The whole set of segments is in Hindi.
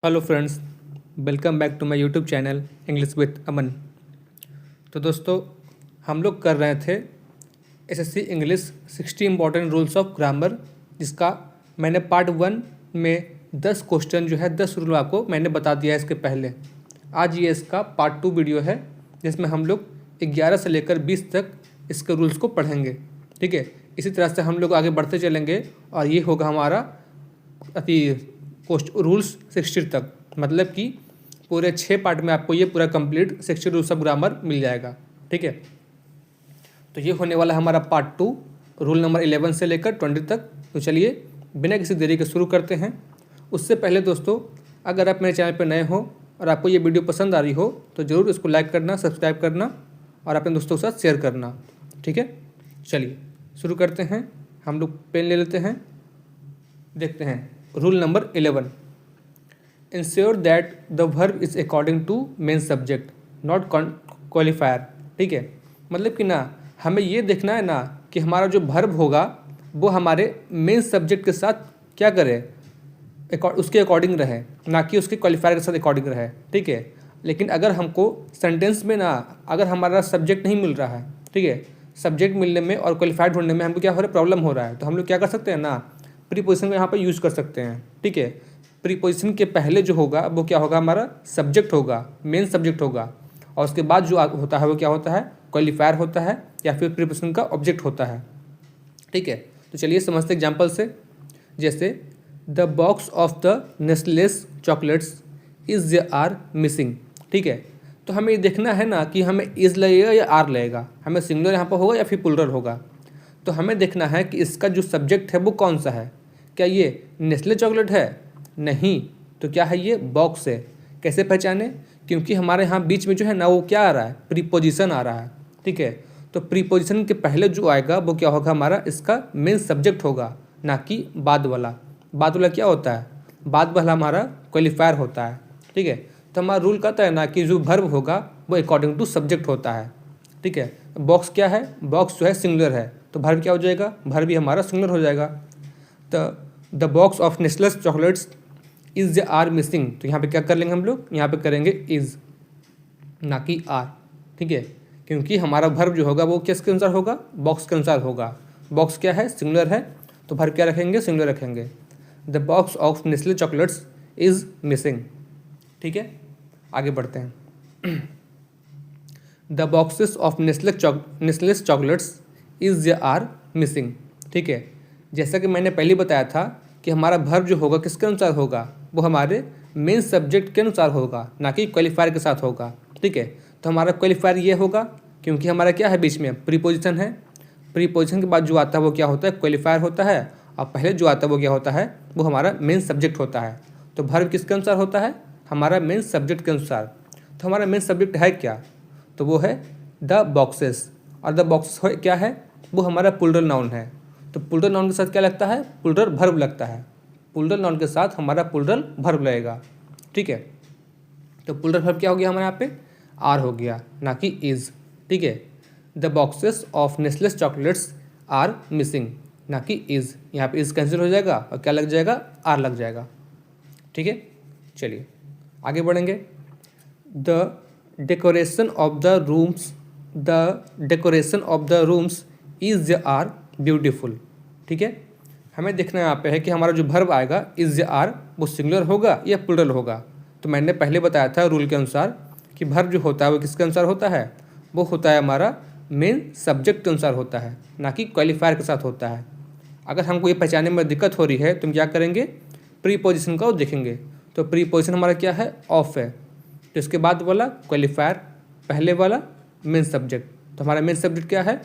Hello friends, welcome back to my YouTube channel English with Aman. तो दोस्तों, हम लोग कर रहे थे SSC English 60 important rules of grammar, जिसका मैंने पार्ट 1 में 10 क्वेश्चन जो है 10 रूल आपको मैंने बता दिया है इसके पहले। आज ये इसका पार्ट 2 वीडियो है, जिसमें हम लोग 11 से लेकर 20 तक इसके रूल्स को पढ़ेंगे। ठीक है, इसी तरह से हम लोग आगे बढ़ते चलेंगे और ये होगा हमारा रूल्स 60 तक, मतलब कि पूरे 6 पार्ट में आपको ये पूरा कंप्लीट 60 रूल्स ऑफ ग्रामर मिल जाएगा। ठीक है, तो ये होने वाला है हमारा पार्ट 2, रूल नंबर 11 से लेकर 20 तक। तो चलिए बिना किसी देरी के शुरू करते हैं। उससे पहले दोस्तों, अगर आप मेरे चैनल पर नए हो और आपको ये वीडियो पसंद आ रही हो तो ज़रूर इसको लाइक करना, सब्सक्राइब करना और अपने दोस्तों के साथ शेयर करना। ठीक है, चलिए शुरू करते हैं। हम लोग पेन ले लेते हैं, देखते हैं rule number 11। Ensure that the verb is according to main subject not qualifier. ठीक है, मतलब कि ना हमें ये देखना है ना कि हमारा जो वर्ब होगा वो हमारे मेन सब्जेक्ट के साथ क्या करे, उसके अकॉर्डिंग रहे, ना कि उसके क्वालिफायर के साथ अकॉर्डिंग रहे। ठीक है, लेकिन अगर हमको सेंटेंस में ना अगर हमारा सब्जेक्ट नहीं मिल रहा है, ठीक है, सब्जेक्ट मिलने में और क्वालिफाइड ढूंढने में हमको क्या हो रहा है, प्रॉब्लम हो रहा है, तो हम लोग क्या कर सकते हैं ना, प्रीपोजिशन को यहाँ पर यूज़ कर सकते हैं। ठीक है, प्रीपोजिशन के पहले जो होगा वो क्या होगा, हमारा सब्जेक्ट होगा, मेन सब्जेक्ट होगा, और उसके बाद जो होता है वो क्या होता है, क्वालिफायर होता है या फिर प्रीपोजिशन का ऑब्जेक्ट होता है। ठीक है, तो चलिए समझते एग्जाम्पल से। जैसे the box of the Nestle's chocolates is are missing. ठीक है, तो हमें ये देखना है ना कि हमें इज लगेगा या आर लगेगा, हमें सिंगुलर यहाँ पर होगा या फिर प्लूरल होगा। तो हमें देखना है कि इसका जो सब्जेक्ट है वो कौन सा है। क्या ये नेस्ले चॉकलेट है? नहीं, तो क्या है, ये बॉक्स है। कैसे पहचाने? क्योंकि हमारे यहाँ बीच में जो है ना वो क्या आ रहा है, प्रीपोजिशन आ रहा है। ठीक है, तो प्रीपोजिशन के पहले जो आएगा वो क्या होगा, हमारा इसका मेन सब्जेक्ट होगा, ना कि बाद वाला। बाद वाला क्या होता है, बाद वाला हमारा क्वालिफायर होता है। ठीक है, तो हमारा रूल कहता है ना कि जो वर्ब होगा वो अकॉर्डिंग टू सब्जेक्ट होता है। ठीक है, बॉक्स क्या है, बॉक्स जो है सिंगुलर है, तो वर्ब क्या हो जाएगा, वर्ब भी हमारा सिंगुलर हो जाएगा। तो the box of Nestle's chocolates is are missing, तो यहाँ पे क्या कर लेंगे हम लोग, यहाँ पे करेंगे इज, ना कि आर। ठीक है, क्योंकि हमारा वर्ब जो होगा वो किसके अनुसार होगा, बॉक्स के अनुसार होगा। बॉक्स क्या है, सिंगुलर है, तो वर्ब क्या रखेंगे, सिंगुलर रखेंगे। The box of Nestle chocolates is missing. ठीक है, आगे बढ़ते हैं। The boxes of Nestle's chocolates is are missing. ठीक है, जैसा कि मैंने पहले बताया था कि हमारा वर्ब जो होगा किसके अनुसार होगा, वो हमारे मेन सब्जेक्ट के अनुसार होगा, ना कि क्वालिफायर के साथ होगा। ठीक है, तो हमारा क्वालिफायर ये होगा क्योंकि हमारा क्या है, बीच में प्रीपोजिशन है। प्रीपोजिशन के बाद जो आता है वो क्या होता है, क्वालिफायर होता है, और पहले जो आता है वो क्या होता है, वो हमारा मेन सब्जेक्ट होता है। तो वर्ब किसके अनुसार होता है, हमारा मेन सब्जेक्ट के अनुसार। तो हमारा मेन सब्जेक्ट है क्या, तो वो है द बॉक्सेस, और द बॉक्स क्या है, वो हमारा प्लूरल नाउन है। तो प्लूरल नाउन के साथ क्या लगता है, प्लूरल वर्ब लगता है। प्लूरल नाउन के साथ हमारा प्लूरल वर्ब लगेगा। ठीक है, तो प्लूरल वर्ब क्या हो गया हमारे यहाँ पे, आर हो गया, ना कि इज। ठीक है, the boxes of Nestle's chocolates are missing, ना कि इज। यहाँ पे इज कैंसिल हो जाएगा और क्या लग जाएगा, आर लग जाएगा। ठीक है, चलिए आगे बढ़ेंगे। The decoration of the rooms is are beautiful. ठीक है, हमें देखना यहाँ पे है कि हमारा जो वर्ब आएगा इज आर, वो सिंगुलर होगा या प्लूरल होगा। तो मैंने पहले बताया था रूल के अनुसार कि वर्ब जो होता है वो किसके अनुसार होता है, वो होता है हमारा मेन सब्जेक्ट के अनुसार होता है, ना कि क्वालिफायर के साथ होता है। अगर हमको ये पहचानने में दिक्कत हो रही है तो हम क्या करेंगे, प्रीपोजिशन का देखेंगे। तो प्रीपोजिशन हमारा क्या है, ऑफ है, तो इसके बाद वाला क्वालिफायर, पहले वाला मेन सब्जेक्ट। तो हमारा मेन सब्जेक्ट क्या है,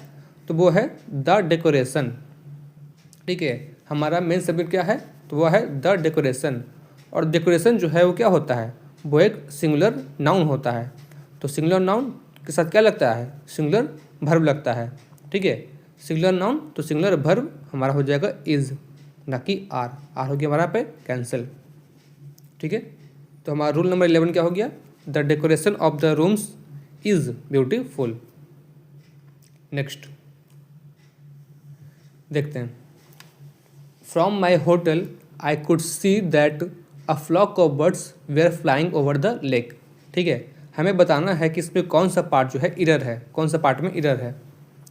तो वो है द डेकोरेशन। ठीक है, हमारा मेन सब्जेक्ट क्या है, तो वो है द डेकोरेशन। और डेकोरेशन जो है वो क्या होता है, वो एक सिंगुलर नाउन होता है। तो सिंगुलर नाउन के साथ क्या लगता है, सिंगुलर वर्ब लगता है। ठीक है, सिंगुलर नाउन तो सिंगुलर वर्ब हमारा हो जाएगा इज, ना कि आर। आर हो गया हमारा पे कैंसिल। ठीक है, तो हमारा रूल नंबर 11 क्या हो गया, the decoration of the rooms is beautiful. Next देखते हैं। From my hotel I could see that a flock of birds were flying over the lake. ठीक है, हमें बताना है कि इसमें कौन सा पार्ट जो है इरर है, कौन सा पार्ट में इरर है।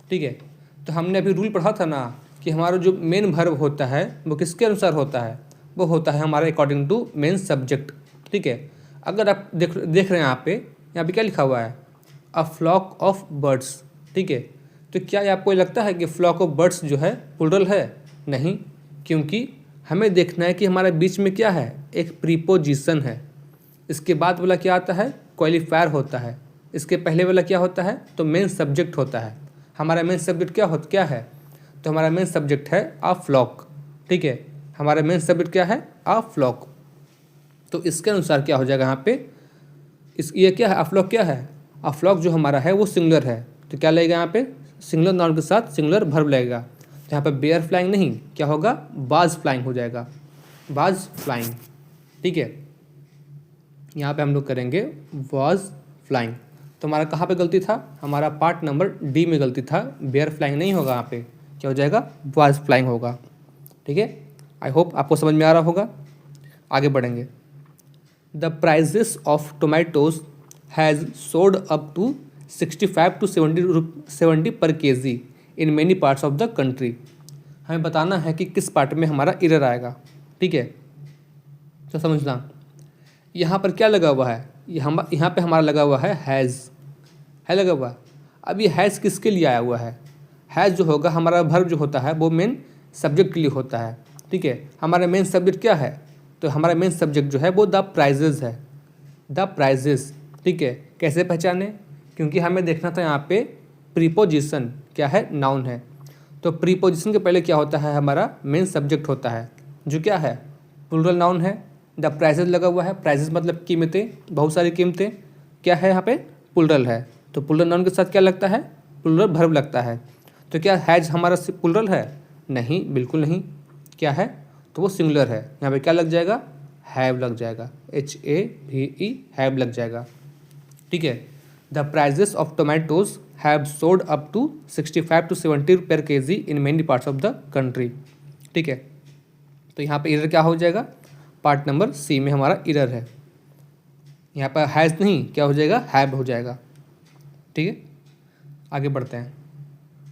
ठीक है, तो हमने अभी रूल पढ़ा था ना कि हमारा जो मेन वर्ब होता है वो किसके अनुसार होता है, वो होता है हमारा अकॉर्डिंग टू मेन सब्जेक्ट। ठीक है, अगर आप देख रहे हैं यहाँ पे क्या लिखा हुआ है, अ फ्लॉक ऑफ बर्ड्स। ठीक है, तो क्या ये आपको लगता है कि फ्लॉक ऑफ बर्ड्स जो है प्लूरल है? नहीं, क्योंकि हमें देखना है कि हमारे बीच में क्या है, एक प्रीपोजिशन है। इसके बाद वाला क्या आता है, क्वालिफायर होता है। इसके पहले वाला क्या होता है, तो मेन सब्जेक्ट होता है। हमारा मेन सब्जेक्ट क्या है, तो हमारा मेन सब्जेक्ट है अ फ्लॉक। ठीक है, हमारा मेन सब्जेक्ट क्या है, अ फ्लॉक। तो इसके अनुसार क्या हो जाएगा यहाँ पे, ये क्या है, अ फ्लॉक क्या है, अ फ्लॉक जो हमारा है वो सिंगुलर है, तो क्या लगेगा यहाँ पे, सिंगुलर नाउन के साथ सिंगुलर वर्ब लगेगा। तो यहाँ पे बेयर फ्लाइंग नहीं, क्या होगा, बाज फ्लाइंग हो जाएगा, बाज फ्लाइंग। ठीक है, यहाँ पे हम लोग करेंगे वाज फ्लाइंग। तो हमारा कहाँ पे गलती था, हमारा पार्ट नंबर डी में गलती था, बेयर फ्लाइंग नहीं होगा, यहाँ पे क्या हो जाएगा, वाज फ्लाइंग होगा। ठीक है, आई होप आपको समझ में आ रहा होगा। आगे बढ़ेंगे। The prices of tomatoes has soared up to 65 to 70 per KG in many parts of the country. हमें बताना है कि किस पार्ट में हमारा एरर आएगा। ठीक है, तो समझना यहाँ पर क्या लगा हुआ है, यहाँ पे हमारा लगा हुआ है हैज़, है लगा हुआ। अब ये हैज़ किसके लिए आया हुआ है, हैज़ जो होगा हमारा वर्ब जो होता है वो मेन सब्जेक्ट के लिए होता है। ठीक है, हमारा मेन सब्जेक्ट क्या है, तो हमारा मेन सब्जेक्ट जो है वो द प्राइजेज़ है, द प्राइजेज़। ठीक है, कैसे पहचाने, क्योंकि हमें देखना था यहाँ पे प्रीपोजिशन क्या है, नाउन है। तो प्रीपोजिशन के पहले क्या होता है, हमारा मेन सब्जेक्ट होता है जो क्या है, प्लूरल नाउन है। द प्राइजेज लगा हुआ है, प्राइजेज मतलब कीमतें, बहुत सारी कीमतें, क्या है यहाँ पे, प्लूरल है। तो प्लूरल नाउन के साथ क्या लगता है, प्लूरल वर्ब लगता है। तो क्या हैज हमारा प्लूरल है? नहीं, बिल्कुल नहीं। क्या है, तो वो सिंगुलर है। यहाँ पे क्या लग जाएगा, हैव लग जाएगा, HAVE, हैव लग जाएगा। ठीक है, the prices of tomatoes have sold up to 65 to 70 per kg in many parts of the country. ठीक है, तो यहाँ पे इरर क्या हो जाएगा, पार्ट नंबर सी में हमारा इरर है। यहाँ पर हैज़ नहीं, क्या हो जाएगा, हैव हो जाएगा। ठीक है, आगे बढ़ते हैं।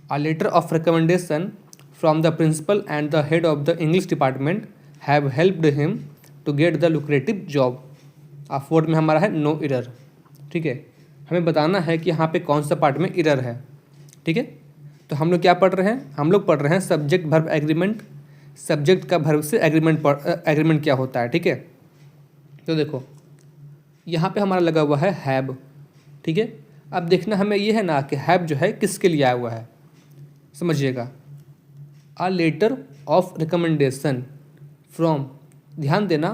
A letter of recommendation from the principal and the head of the English department have helped him to get the lucrative job. Fourth में हमारा है नो इरर। ठीक है, हमें बताना है कि यहाँ पे कौन सा पार्ट में इरर है। ठीक है, तो हम लोग क्या पढ़ रहे हैं, हम लोग पढ़ रहे हैं सब्जेक्ट वर्ब एग्रीमेंट। सब्जेक्ट का वर्ब से एग्रीमेंट क्या होता है। ठीक है, तो देखो यहाँ पे हमारा लगा हुआ है हैव। ठीक है, अब देखना हमें ये है ना कि हैव जो है किसके लिए आया हुआ है, समझिएगा। A letter of recommendation from, ध्यान देना,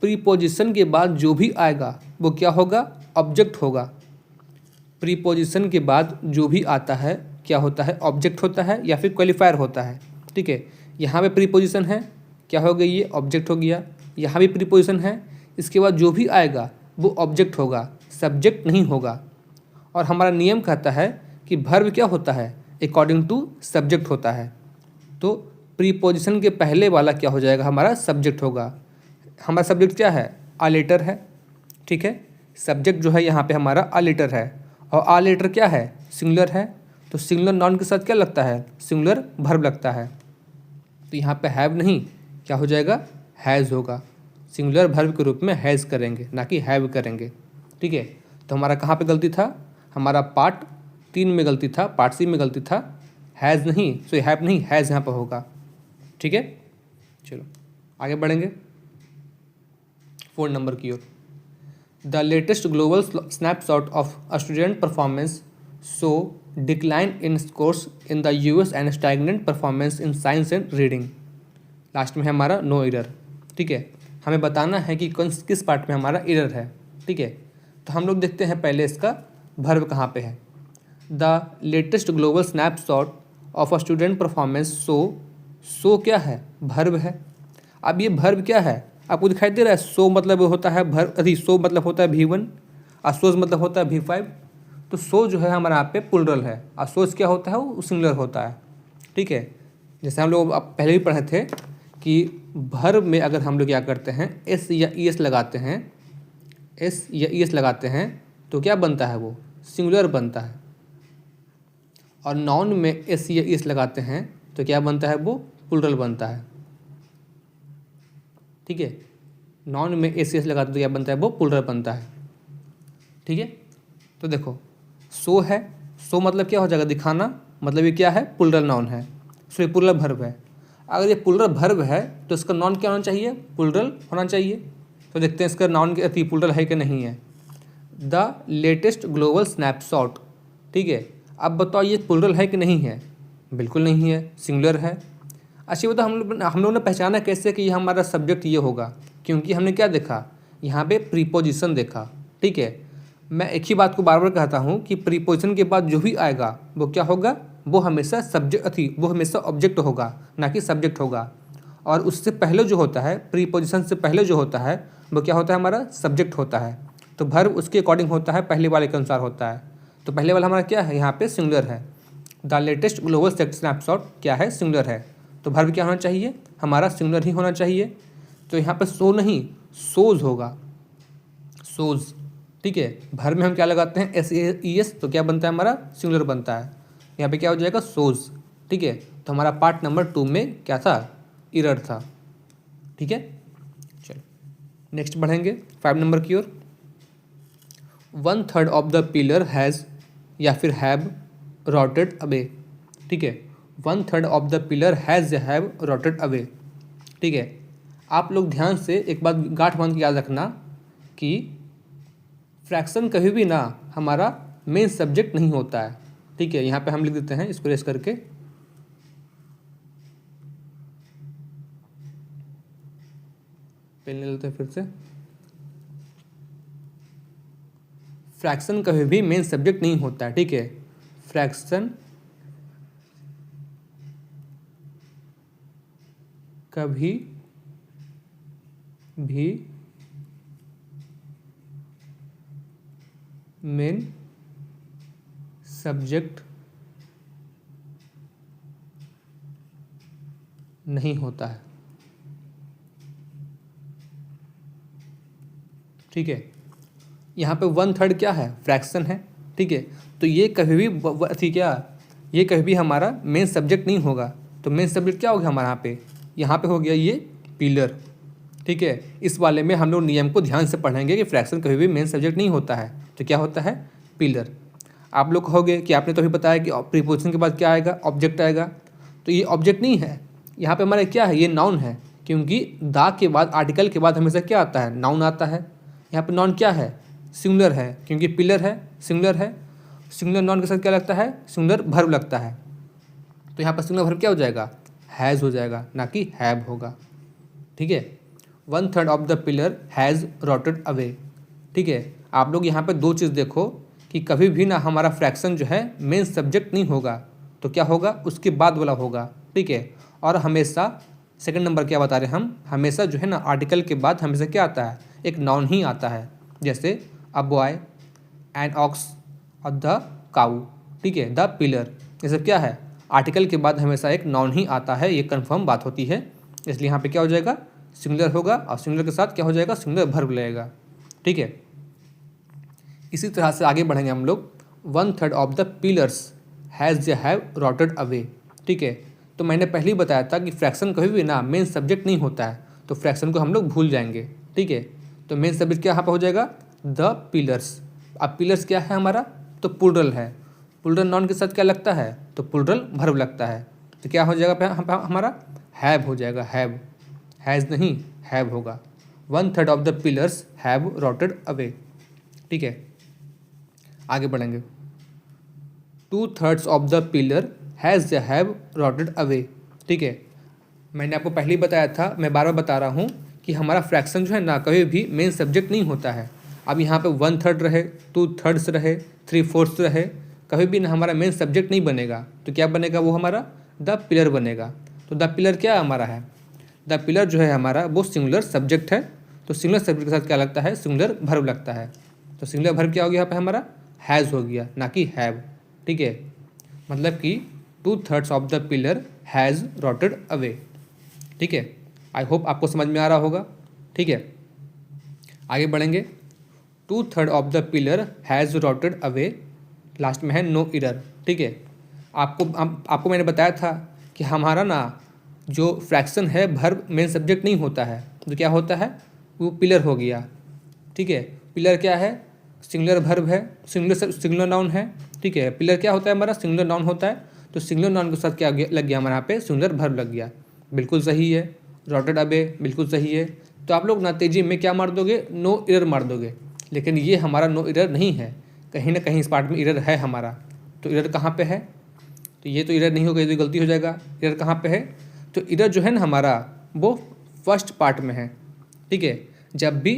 प्रीपोजिशन के बाद जो भी आएगा वो क्या होगा, ऑब्जेक्ट होगा। प्रीपोजिशन के बाद जो भी आता है क्या होता है, ऑब्जेक्ट होता है या फिर क्वालिफायर होता है। ठीक है, यहाँ पे प्रीपोजिशन है, क्या हो गई, ये ऑब्जेक्ट हो गया। यहाँ भी प्रीपोजिशन है, इसके बाद जो भी आएगा वो ऑब्जेक्ट होगा, सब्जेक्ट नहीं होगा। और हमारा नियम कहता है कि वर्ब क्या होता है, अकॉर्डिंग टू सब्जेक्ट होता है। तो प्रीपोजिशन के पहले वाला क्या हो जाएगा, हमारा सब्जेक्ट होगा। हमारा सब्जेक्ट क्या है, आ लेटर है। ठीक है, सब्जेक्ट जो है यहाँ पे हमारा आ लेटर है, और आ लेटर क्या है, सिंगुलर है। तो सिंगुलर नाउन के साथ क्या लगता है, सिंगुलर वर्ब लगता है। तो यहाँ पे हैव नहीं, क्या हो जाएगा, हैज़ होगा। सिंगुलर वर्ब के रूप में हैज़ करेंगे, ना कि हैव करेंगे। ठीक है, तो हमारा कहाँ पे गलती था, हमारा पार्ट 3 में गलती था, पार्ट सी में गलती था। हैज़ नहीं, सो हैव नहीं, हैज़ यहाँ पर होगा। ठीक है, चलो आगे बढ़ेंगे 4 नंबर की ओर। The latest global snapshot of a student performance show decline in scores in the US and stagnant performance in science and reading. Last में है हमारा नो एरर। ठीक है, हमें बताना है कि किस पार्ट में हमारा एरर है। ठीक है, तो हम लोग देखते हैं पहले इसका वर्ब कहाँ पे है। The latest global snapshot of a student performance show क्या है, वर्ब है। अब ये वर्ब क्या है, आपको दिखाई दे रहा है, सो मतलब होता है सो मतलब होता है V1, असोज मतलब होता है V5। तो सो जो है हमारा यहाँ पे प्लूरल है, असोज क्या होता है, वो सिंगुलर होता है। ठीक है, जैसे हम लोग अब पहले भी पढ़े थे कि वर्ब में अगर हम लोग क्या करते हैं एस या ई एस लगाते हैं, एस या ई एस लगाते हैं तो क्या बनता है, वो सिंगुलर बनता है। और नाउन में एस या ई एस लगाते हैं तो क्या बनता है, वो प्लूरल बनता है। ठीक है, नाउन में एस एस लगाते तो क्या बनता है, वो प्लूरल बनता है। ठीक है, तो देखो सो है, सो मतलब क्या हो जाएगा, दिखाना, मतलब ये क्या है, प्लूरल नाउन है, सॉरी प्लूरल वर्ब है। अगर ये प्लूरल वर्ब है तो इसका नाउन क्या होना चाहिए, प्लूरल होना चाहिए। तो देखते हैं इसका नाउन के प्लूरल है कि नहीं है। The latest global snapshot. ठीक है, अब बताओ ये प्लूरल है कि नहीं है, बिल्कुल नहीं है, सिंगुलर है। अच्छी बताओ हम लोग ने पहचाना कैसे कि ये हमारा सब्जेक्ट ये होगा, क्योंकि हमने क्या देखा, यहाँ पे प्रीपोजिशन देखा। ठीक है, मैं एक ही बात को बार बार कहता हूँ कि प्रीपोजिशन के बाद जो भी आएगा वो क्या होगा, वो हमेशा वो हमेशा ऑब्जेक्ट होगा, ना कि सब्जेक्ट होगा। और उससे पहले जो होता है, प्रीपोजिशन से पहले जो होता है वो क्या होता है, हमारा सब्जेक्ट होता है। तो वर्ब उसके अकॉर्डिंग होता है, पहले वाले के अनुसार होता है। तो पहले वाला हमारा क्या है, यहाँ पे सिंगुलर है। द लेटेस्ट ग्लोबल स्नैपशॉट क्या है, सिंगुलर है। तो वर्ब क्या होना चाहिए, हमारा सिंगुलर ही होना चाहिए। तो यहाँ पे सो नहीं, सोज होगा, सोज। ठीक है, वर्ब में हम क्या लगाते हैं, एस ई एस, तो क्या बनता है, हमारा सिंगुलर बनता है। यहाँ पे क्या हो जाएगा, सोज। ठीक है, तो हमारा पार्ट नंबर 2 में क्या था, एरर था। ठीक है, चलो नेक्स्ट बढ़ेंगे 5 नंबर की ओर। 1/3 ऑफ द पिलर हैज़ या फिर हैव रॉटेड अवे। ठीक है, 1/3 ऑफ द पिलर हैज़ या हैव रॉटेड अवे। ठीक है, आप लोग ध्यान से एक बात गांठ बांध के याद रखना कि फ्रैक्शन कभी भी ना हमारा मेन सब्जेक्ट नहीं होता है। ठीक है, यहाँ पे हम लिख देते हैं इसको रेस करके, पेन ले लेते हैं फिर से। फ्रैक्शन कभी भी मेन सब्जेक्ट नहीं होता है। ठीक है, फ्रैक्शन कभी भी मेन सब्जेक्ट नहीं होता है। ठीक है, यहाँ पे 1/3 क्या है, फ्रैक्शन है। ठीक है, तो ये कभी भी ये कभी भी हमारा मेन सब्जेक्ट नहीं होगा। तो मेन सब्जेक्ट क्या होगा हमारा यहाँ पे हो गया ये पिलर। ठीक है, इस वाले में हम लोग नियम को ध्यान से पढ़ेंगे कि फ्रैक्शन कभी भी मेन सब्जेक्ट नहीं होता है, तो क्या होता है, पिलर। आप लोग कहोगे कि आपने तो अभी बताया कि प्रीपोजिशन के बाद क्या आएगा, ऑब्जेक्ट आएगा। तो ये ऑब्जेक्ट नहीं है, यहाँ पे हमारा क्या है, ये नाउन है, क्योंकि दा के बाद, आर्टिकल के बाद हमेशा क्या आता है, नाउन आता है। यहाँ पे नाउन क्या है, सिंगुलर है, क्योंकि पिलर है, सिंगुलर है। सिंगुलर नाउन के साथ क्या लगता है, सिंगुलर वर्ब लगता है। तो यहाँ पर सिंगुलर वर्ब क्या हो जाएगा, हैज़ हो जाएगा, ना कि हैव होगा। ठीक है, 1/3 of the pillar has rotted away. ठीक है, आप लोग यहाँ पे 2 चीज़ देखो कि कभी भी ना हमारा फ्रैक्शन जो है मेन सब्जेक्ट नहीं होगा, तो क्या होगा, उसके बाद वाला होगा। ठीक है, और हमेशा सेकंड नंबर क्या बता रहे हैं हम, हमेशा जो है ना आर्टिकल के बाद हमेशा क्या आता है, एक नाउन ही आता है। जैसे अ बॉय, एन ऑक्स और द काऊ। ठीक है, द पिलर, ये सब क्या है, आर्टिकल के बाद हमेशा एक नाउन ही आता है, ये कंफर्म बात होती है। इसलिए यहाँ पे क्या हो जाएगा, सिंगुलर होगा, और सिंगुलर के साथ क्या हो जाएगा, सिंगुलर वर्ब लगेगा। ठीक है, इसी तरह से आगे बढ़ेंगे हम लोग। 1/3 ऑफ द पिलर्स हैज़ या हैव रॉटेड अवे। ठीक है, तो मैंने पहले ही बताया था कि फ्रैक्शन कभी भी ना मेन सब्जेक्ट नहीं होता है, तो फ्रैक्शन को हम लोग भूल जाएंगे। ठीक है, तो मेन सब्जेक्ट क्या यहाँ पर हो जाएगा, द पिलर्स। अब पिलर्स क्या है हमारा, तो प्लूरल है। प्लूरल नाउन के साथ क्या लगता है, तो प्लूरल वर्ब लगता है। तो क्या हो जाएगा हमारा, हैव हो जाएगा, हैव, हैज़ नहीं, हैव होगा। 1/3 of the pillars have rotted away. ठीक है, आगे बढ़ेंगे। 2/3 ऑफ द पिलर हैज़ या हैव रॉटेड अवे। ठीक है, मैंने आपको पहले ही बताया था, मैं बार बार बता रहा हूँ कि हमारा फ्रैक्शन जो है ना कभी भी मेन सब्जेक्ट नहीं होता है। अब यहाँ पे 1/3 रहे, 2/3 रहे, 3/4 रहे, कभी भी ना हमारा मेन सब्जेक्ट नहीं बनेगा। तो क्या बनेगा, वो हमारा द पिलर बनेगा। तो द पिलर क्या हमारा है, द पिलर जो है हमारा वो सिंगुलर सब्जेक्ट है। तो सिंगुलर सब्जेक्ट के साथ क्या लगता है, सिंगुलर वर्ब लगता है। तो सिंगुलर वर्ब क्या हो गया यहाँ पे हमारा, हैज़ हो गया, ना कि हैव। ठीक है, मतलब कि 2/3 of the pillar has rotted away. ठीक है, आई होप आपको समझ में आ रहा होगा। ठीक है, आगे बढ़ेंगे। 2/3 of the pillar has rotted away, last में है नो एरर। ठीक है, आपको मैंने बताया था कि हमारा ना जो फ्रैक्शन है वर्ब मेन सब्जेक्ट नहीं होता है, तो क्या होता है, वो पिलर हो गया। ठीक है, पिलर क्या है, सिंगुलर वर्ब है, सिंगुलर नाउन है। ठीक है, पिलर क्या होता है हमारा, सिंगुलर नाउन होता है, तो सिंगुलर नाउन के साथ क्या लग गया हमारे यहाँ पे, सिंगुलर वर्ब लग गया। बिल्कुल सही है। रोटेड अवे बिल्कुल सही है। तो आप लोग ना तेजी में क्या मार दोगे, नो एरर मार दोगे, लेकिन ये हमारा नो एरर नहीं है, कहीं ना कहीं इस पार्ट में एरर है हमारा। तो एरर कहाँ पे है, तो ये तो एरर नहीं होगा, ये तो गलती हो जाएगा। एरर कहाँ पे है, तो एरर जो है ना हमारा वो फर्स्ट पार्ट में है। ठीक है, जब भी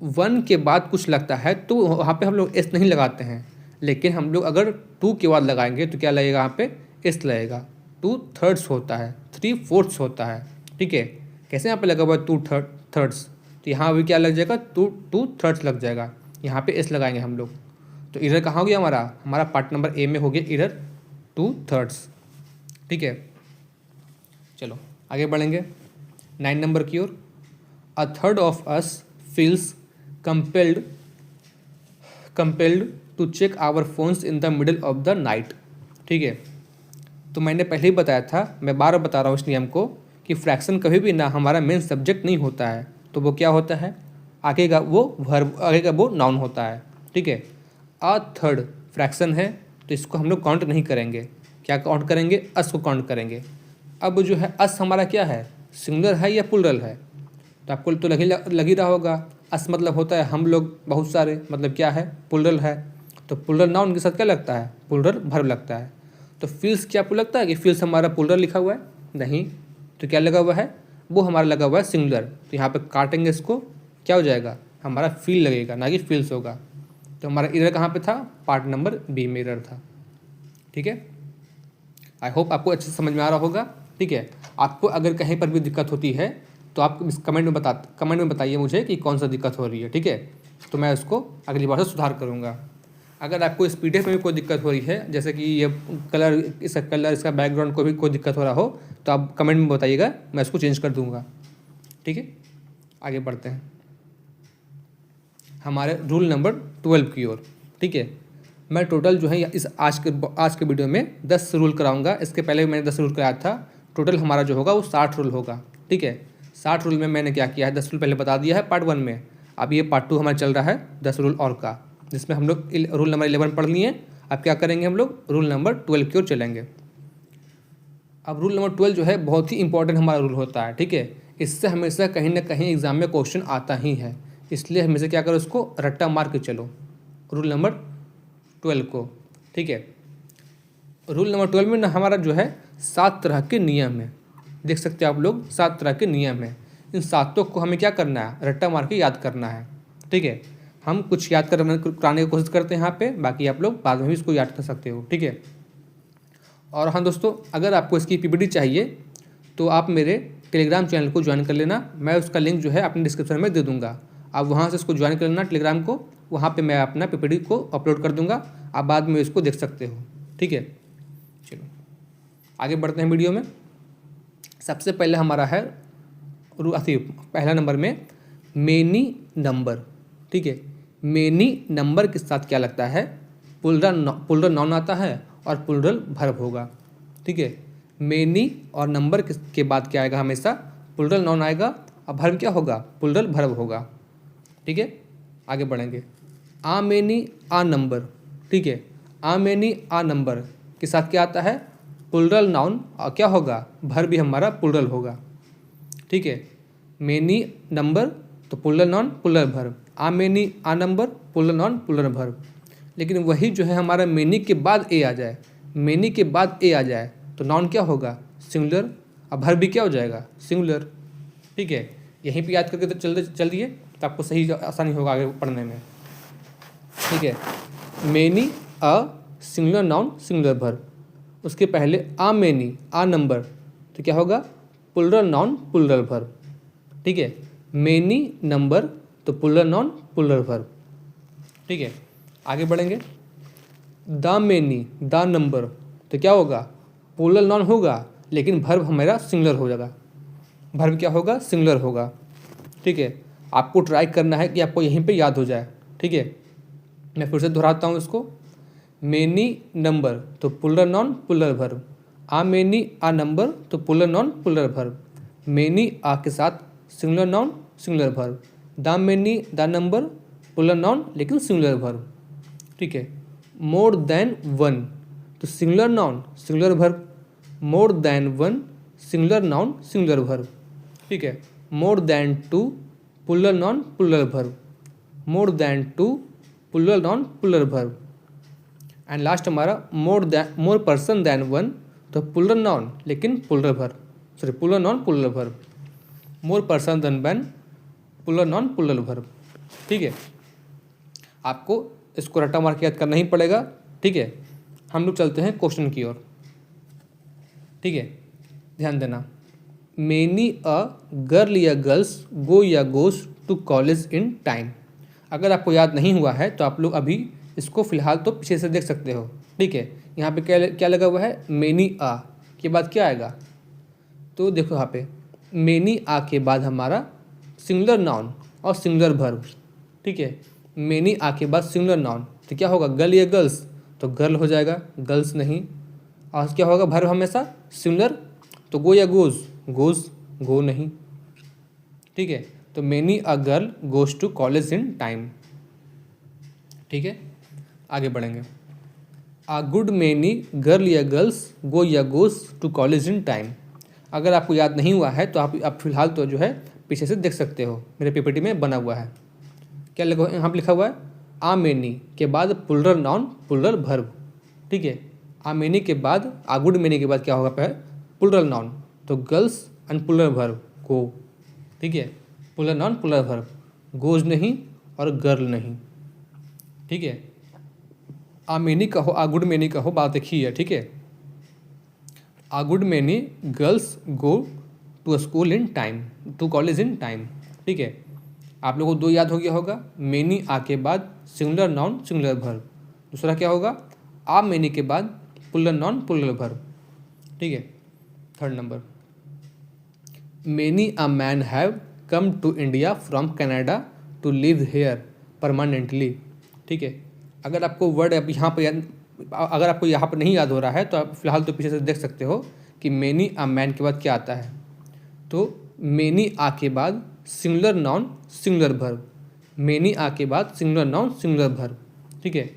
1 के बाद कुछ लगता है तो वहाँ पे हम लोग एस नहीं लगाते हैं, लेकिन हम लोग अगर 2 के बाद लगाएंगे तो क्या लगेगा, यहाँ पे एस लगेगा। 2/3 होता है, 3/4 होता है। ठीक है, कैसे यहाँ पे लगा हुआ है 2/3, तो यहाँ भी क्या लग जाएगा, 2/3 लग जाएगा, यहाँ पे एस लगाएंगे हम लोग। तो एरर कहाँ हो गया हमारा पार्ट नंबर ए में हो गया एरर 2/3। ठीक है, चलो आगे बढ़ेंगे 9 नंबर की ओर। A third of us feels compelled to check our phones in the middle of the night. ठीक है, तो मैंने पहले ही बताया था, मैं बार बार बता रहा हूँ इस नियम को, कि फ्रैक्शन कभी भी ना हमारा मेन सब्जेक्ट नहीं होता है, तो वो क्या होता है, आगे का वो वर्ब, आगे का वो नाउन होता है। ठीक है, अ थर्ड फ्रैक्शन है, तो इसको हम लोग काउंट नहीं करेंगे। क्या काउंट करेंगे, अस को काउंट करेंगे। अब जो है अस हमारा क्या है, सिंगुलर है या प्लुरल है, तो आपको तो लग ही रहा होगा। अस मतलब होता है हम लोग बहुत सारे, मतलब क्या है, प्लुरल है। तो प्लुरल नाउन के साथ क्या लगता है, प्लुरल वर्ब लगता है। तो फील्स क्या आपको लगता है कि फील्स हमारा प्लुरल लिखा हुआ है, नहीं, तो क्या लगा हुआ है, वो हमारा लगा हुआ है सिंगुलर। तो यहाँ पे काटेंगे इसको, क्या हो जाएगा, हमारा फील लगेगा, ना कि फील्स होगा। तो हमारा एरर कहाँ पे था, पार्ट नंबर बी में एरर था। ठीक है, आई होप आपको अच्छे से समझ में आ रहा होगा। ठीक है, आपको अगर कहीं पर भी दिक्कत होती है तो आप इस कमेंट में बताइए मुझे कि कौन सा दिक्कत हो रही है। ठीक है, तो मैं उसको अगली बार से सुधार करूँगा। अगर आपको इस PDF में भी कोई दिक्कत हो रही है, जैसे कि ये कलर, इसका बैकग्राउंड को भी कोई दिक्कत हो रहा हो, तो आप कमेंट में बताइएगा, मैं इसको चेंज कर दूँगा। ठीक है, आगे बढ़ते हैं हमारे रूल नंबर 12 की ओर। ठीक है, मैं टोटल जो है इस आज के वीडियो में 10 रूल कराऊंगा। इसके पहले भी मैंने 10 रूल कराया था। टोटल हमारा जो होगा वो 60 रूल होगा। ठीक है, 60 रूल में मैंने क्या किया है, 10 रूल पहले बता दिया है पार्ट 1 में। अब ये पार्ट 2 हमारा चल रहा है 10 रूल और का, जिसमें हम लोग रूल नंबर 11 पढ़ लिए। अब क्या करेंगे, हम लोग रूल नंबर 12 की ओर चलेंगे। अब रूल नंबर 12 जो है बहुत ही इंपॉर्टेंट हमारा रूल होता है। ठीक है, इससे हमेशा कहीं ना कहीं एग्जाम में क्वेश्चन आता ही है, इसलिए हमेशा क्या करो, उसको रट्टा मार के चलो रूल नंबर 12 को। ठीक है, रूल नंबर 12 में ना हमारा जो है 7 तरह के नियम है, देख सकते हैं आप लोग, 7 तरह के नियम हैं। इन 7 को हमें क्या करना है, रट्टा मार के याद करना है। ठीक है, हम कुछ याद कराने की कोशिश करते हैं यहाँ पे, बाकी आप लोग बाद में भी इसको याद कर सकते हो। ठीक है, और हाँ दोस्तों, अगर आपको इसकी PPT चाहिए तो आप मेरे टेलीग्राम चैनल को ज्वाइन कर लेना। मैं उसका लिंक जो है अपने डिस्क्रिप्शन में दे दूँगा, आप वहाँ से इसको ज्वाइन कर लेना टेलीग्राम को। वहाँ पे मैं अपना PPT को अपलोड कर दूँगा, आप बाद में इसको देख सकते हो। ठीक है, चलो आगे बढ़ते हैं वीडियो में। सबसे पहले हमारा है पहला नंबर में मेनी नंबर। ठीक है, मेनी नंबर के साथ क्या लगता है, प्लुरल नाउन आता है और प्लुरल वर्ब होगा। ठीक है, मेनी और नंबर के बाद क्या आएगा, हमेशा प्लुरल नाउन आएगा और वर्ब क्या होगा, प्लुरल वर्ब होगा। ठीक है, आगे बढ़ेंगे। आ मेनी आ नंबर। ठीक है, आ मेनी आ नंबर के साथ क्या आता है, प्लुरल नाउन और क्या होगा, वर्ब भी हमारा प्लुरल होगा। ठीक है, मेनी नंबर तो plural noun plural verb, a many a number plural noun plural verb. लेकिन वही जो है हमारा मेनी के बाद ए आ जाए, मेनी के बाद ए आ जाए तो नाउन क्या होगा, सिंगुलर, अब वर्ब भी क्या हो जाएगा, सिंगुलर। ठीक है, यहीं पे याद करके तो चलिए, तो आपको सही आसानी होगा आगे पढ़ने में। ठीक है, many a singular noun singular verb, उसके पहले आ मेनी आ नंबर तो क्या होगा, प्लुरल नाउन प्लुरल वर्ब। ठीक है, मेनी नंबर तो प्लुरल नाउन प्लुरल वर्ब। ठीक है, आगे बढ़ेंगे। द मेनी द नंबर तो क्या होगा, प्लुरल नाउन होगा लेकिन वर्ब हमारा सिंगुलर हो जाएगा। वर्ब क्या होगा, सिंगुलर होगा। ठीक है, आपको ट्राई करना है कि आपको यहीं पे याद हो जाए। ठीक है, मैं फिर से दोहराता हूँ इसको। मेनी नंबर तो plural noun plural verb, a many a number तो plural noun plural verb, many a के साथ singular noun singular verb, the many the number plural noun लेकिन सिंगुलर वर्ब। ठीक है, मोर देन वन तो singular noun singular verb, more than one singular noun singular verb. ठीक है, more than two plural noun plural verb, more than two plural noun plural verb. And last हमारा मोर पर्सन देन वन तो पुलर नॉन लेकिन plural verb, sorry plural noun plural verb, more person than one plural noun plural verb. ठीक है, आपको इसको रट्टा मार के याद करना ही पड़ेगा। ठीक है, हम लोग चलते हैं क्वेश्चन की ओर। ठीक है, ध्यान देना। मेनी अ गर्ल या गर्ल्स गो या goes to college in time. अगर आपको याद नहीं हुआ है तो आप लोग अभी इसको फिलहाल तो पीछे से देख सकते हो। ठीक है, यहाँ पे क्या क्या लगा हुआ है, मेनी आ के बाद क्या आएगा, तो देखो यहाँ पे मेनी आ के बाद हमारा सिंगुलर नाउन और सिंगुलर वर्ब। ठीक है, मेनी आ के बाद सिंगुलर नाउन तो क्या होगा, गर्ल या गर्ल्स तो गर्ल हो जाएगा, गर्ल्स नहीं। और क्या होगा, वर्ब हमेशा सिंगुलर तो गो या गोज, गोज गो नहीं। ठीक है, तो many a girl goes to college in time. ठीक है, आगे बढ़ेंगे। आ गुड मेनी गर्ल या गर्ल्स गो या goes to college in time. अगर आपको याद नहीं हुआ है तो आप फिलहाल तो जो है पीछे से देख सकते हो, मेरे पीपीटी में बना हुआ है। क्या लगा यहाँ पर लिखा हुआ है, आ मेनी के बाद पुलरल नाउन पुलरल वर्ब। ठीक है, आ मेनी के बाद आ गुड मेनी के बाद क्या होगा, पुलरल नाउन तो गर्ल्स एंड पुलरल वर्ब गो। ठीक है, puller noun plural verb, goes नहीं और गर्ल नहीं। ठीक है, आ मेनी का हो आ गुड मेनी का हो, बात एक ही है। ठीक है, a good many girls go to school in time to college in time. ठीक है, आप लोगों को दो याद हो गया होगा, मेनी आ के बाद सिंगुलर नाउन सिंगुलर वर्ब, दूसरा क्या होगा, आ मेनी के बाद पुलर नॉन पुलर वर्ब। ठीक है, third number, many a man have come to India from Canada to live here permanently. ठीक है, अगर आपको वर्ड यहाँ पर अगर आपको यहाँ पर नहीं याद हो रहा है तो आप फिलहाल तो पीछे से देख सकते हो कि मेनी अ मैन के बाद क्या आता है, तो मेनी आ के बाद singular noun singular verb, many a के बाद सिंगुलर नाउन सिंगुलर वर्ब। ठीक है,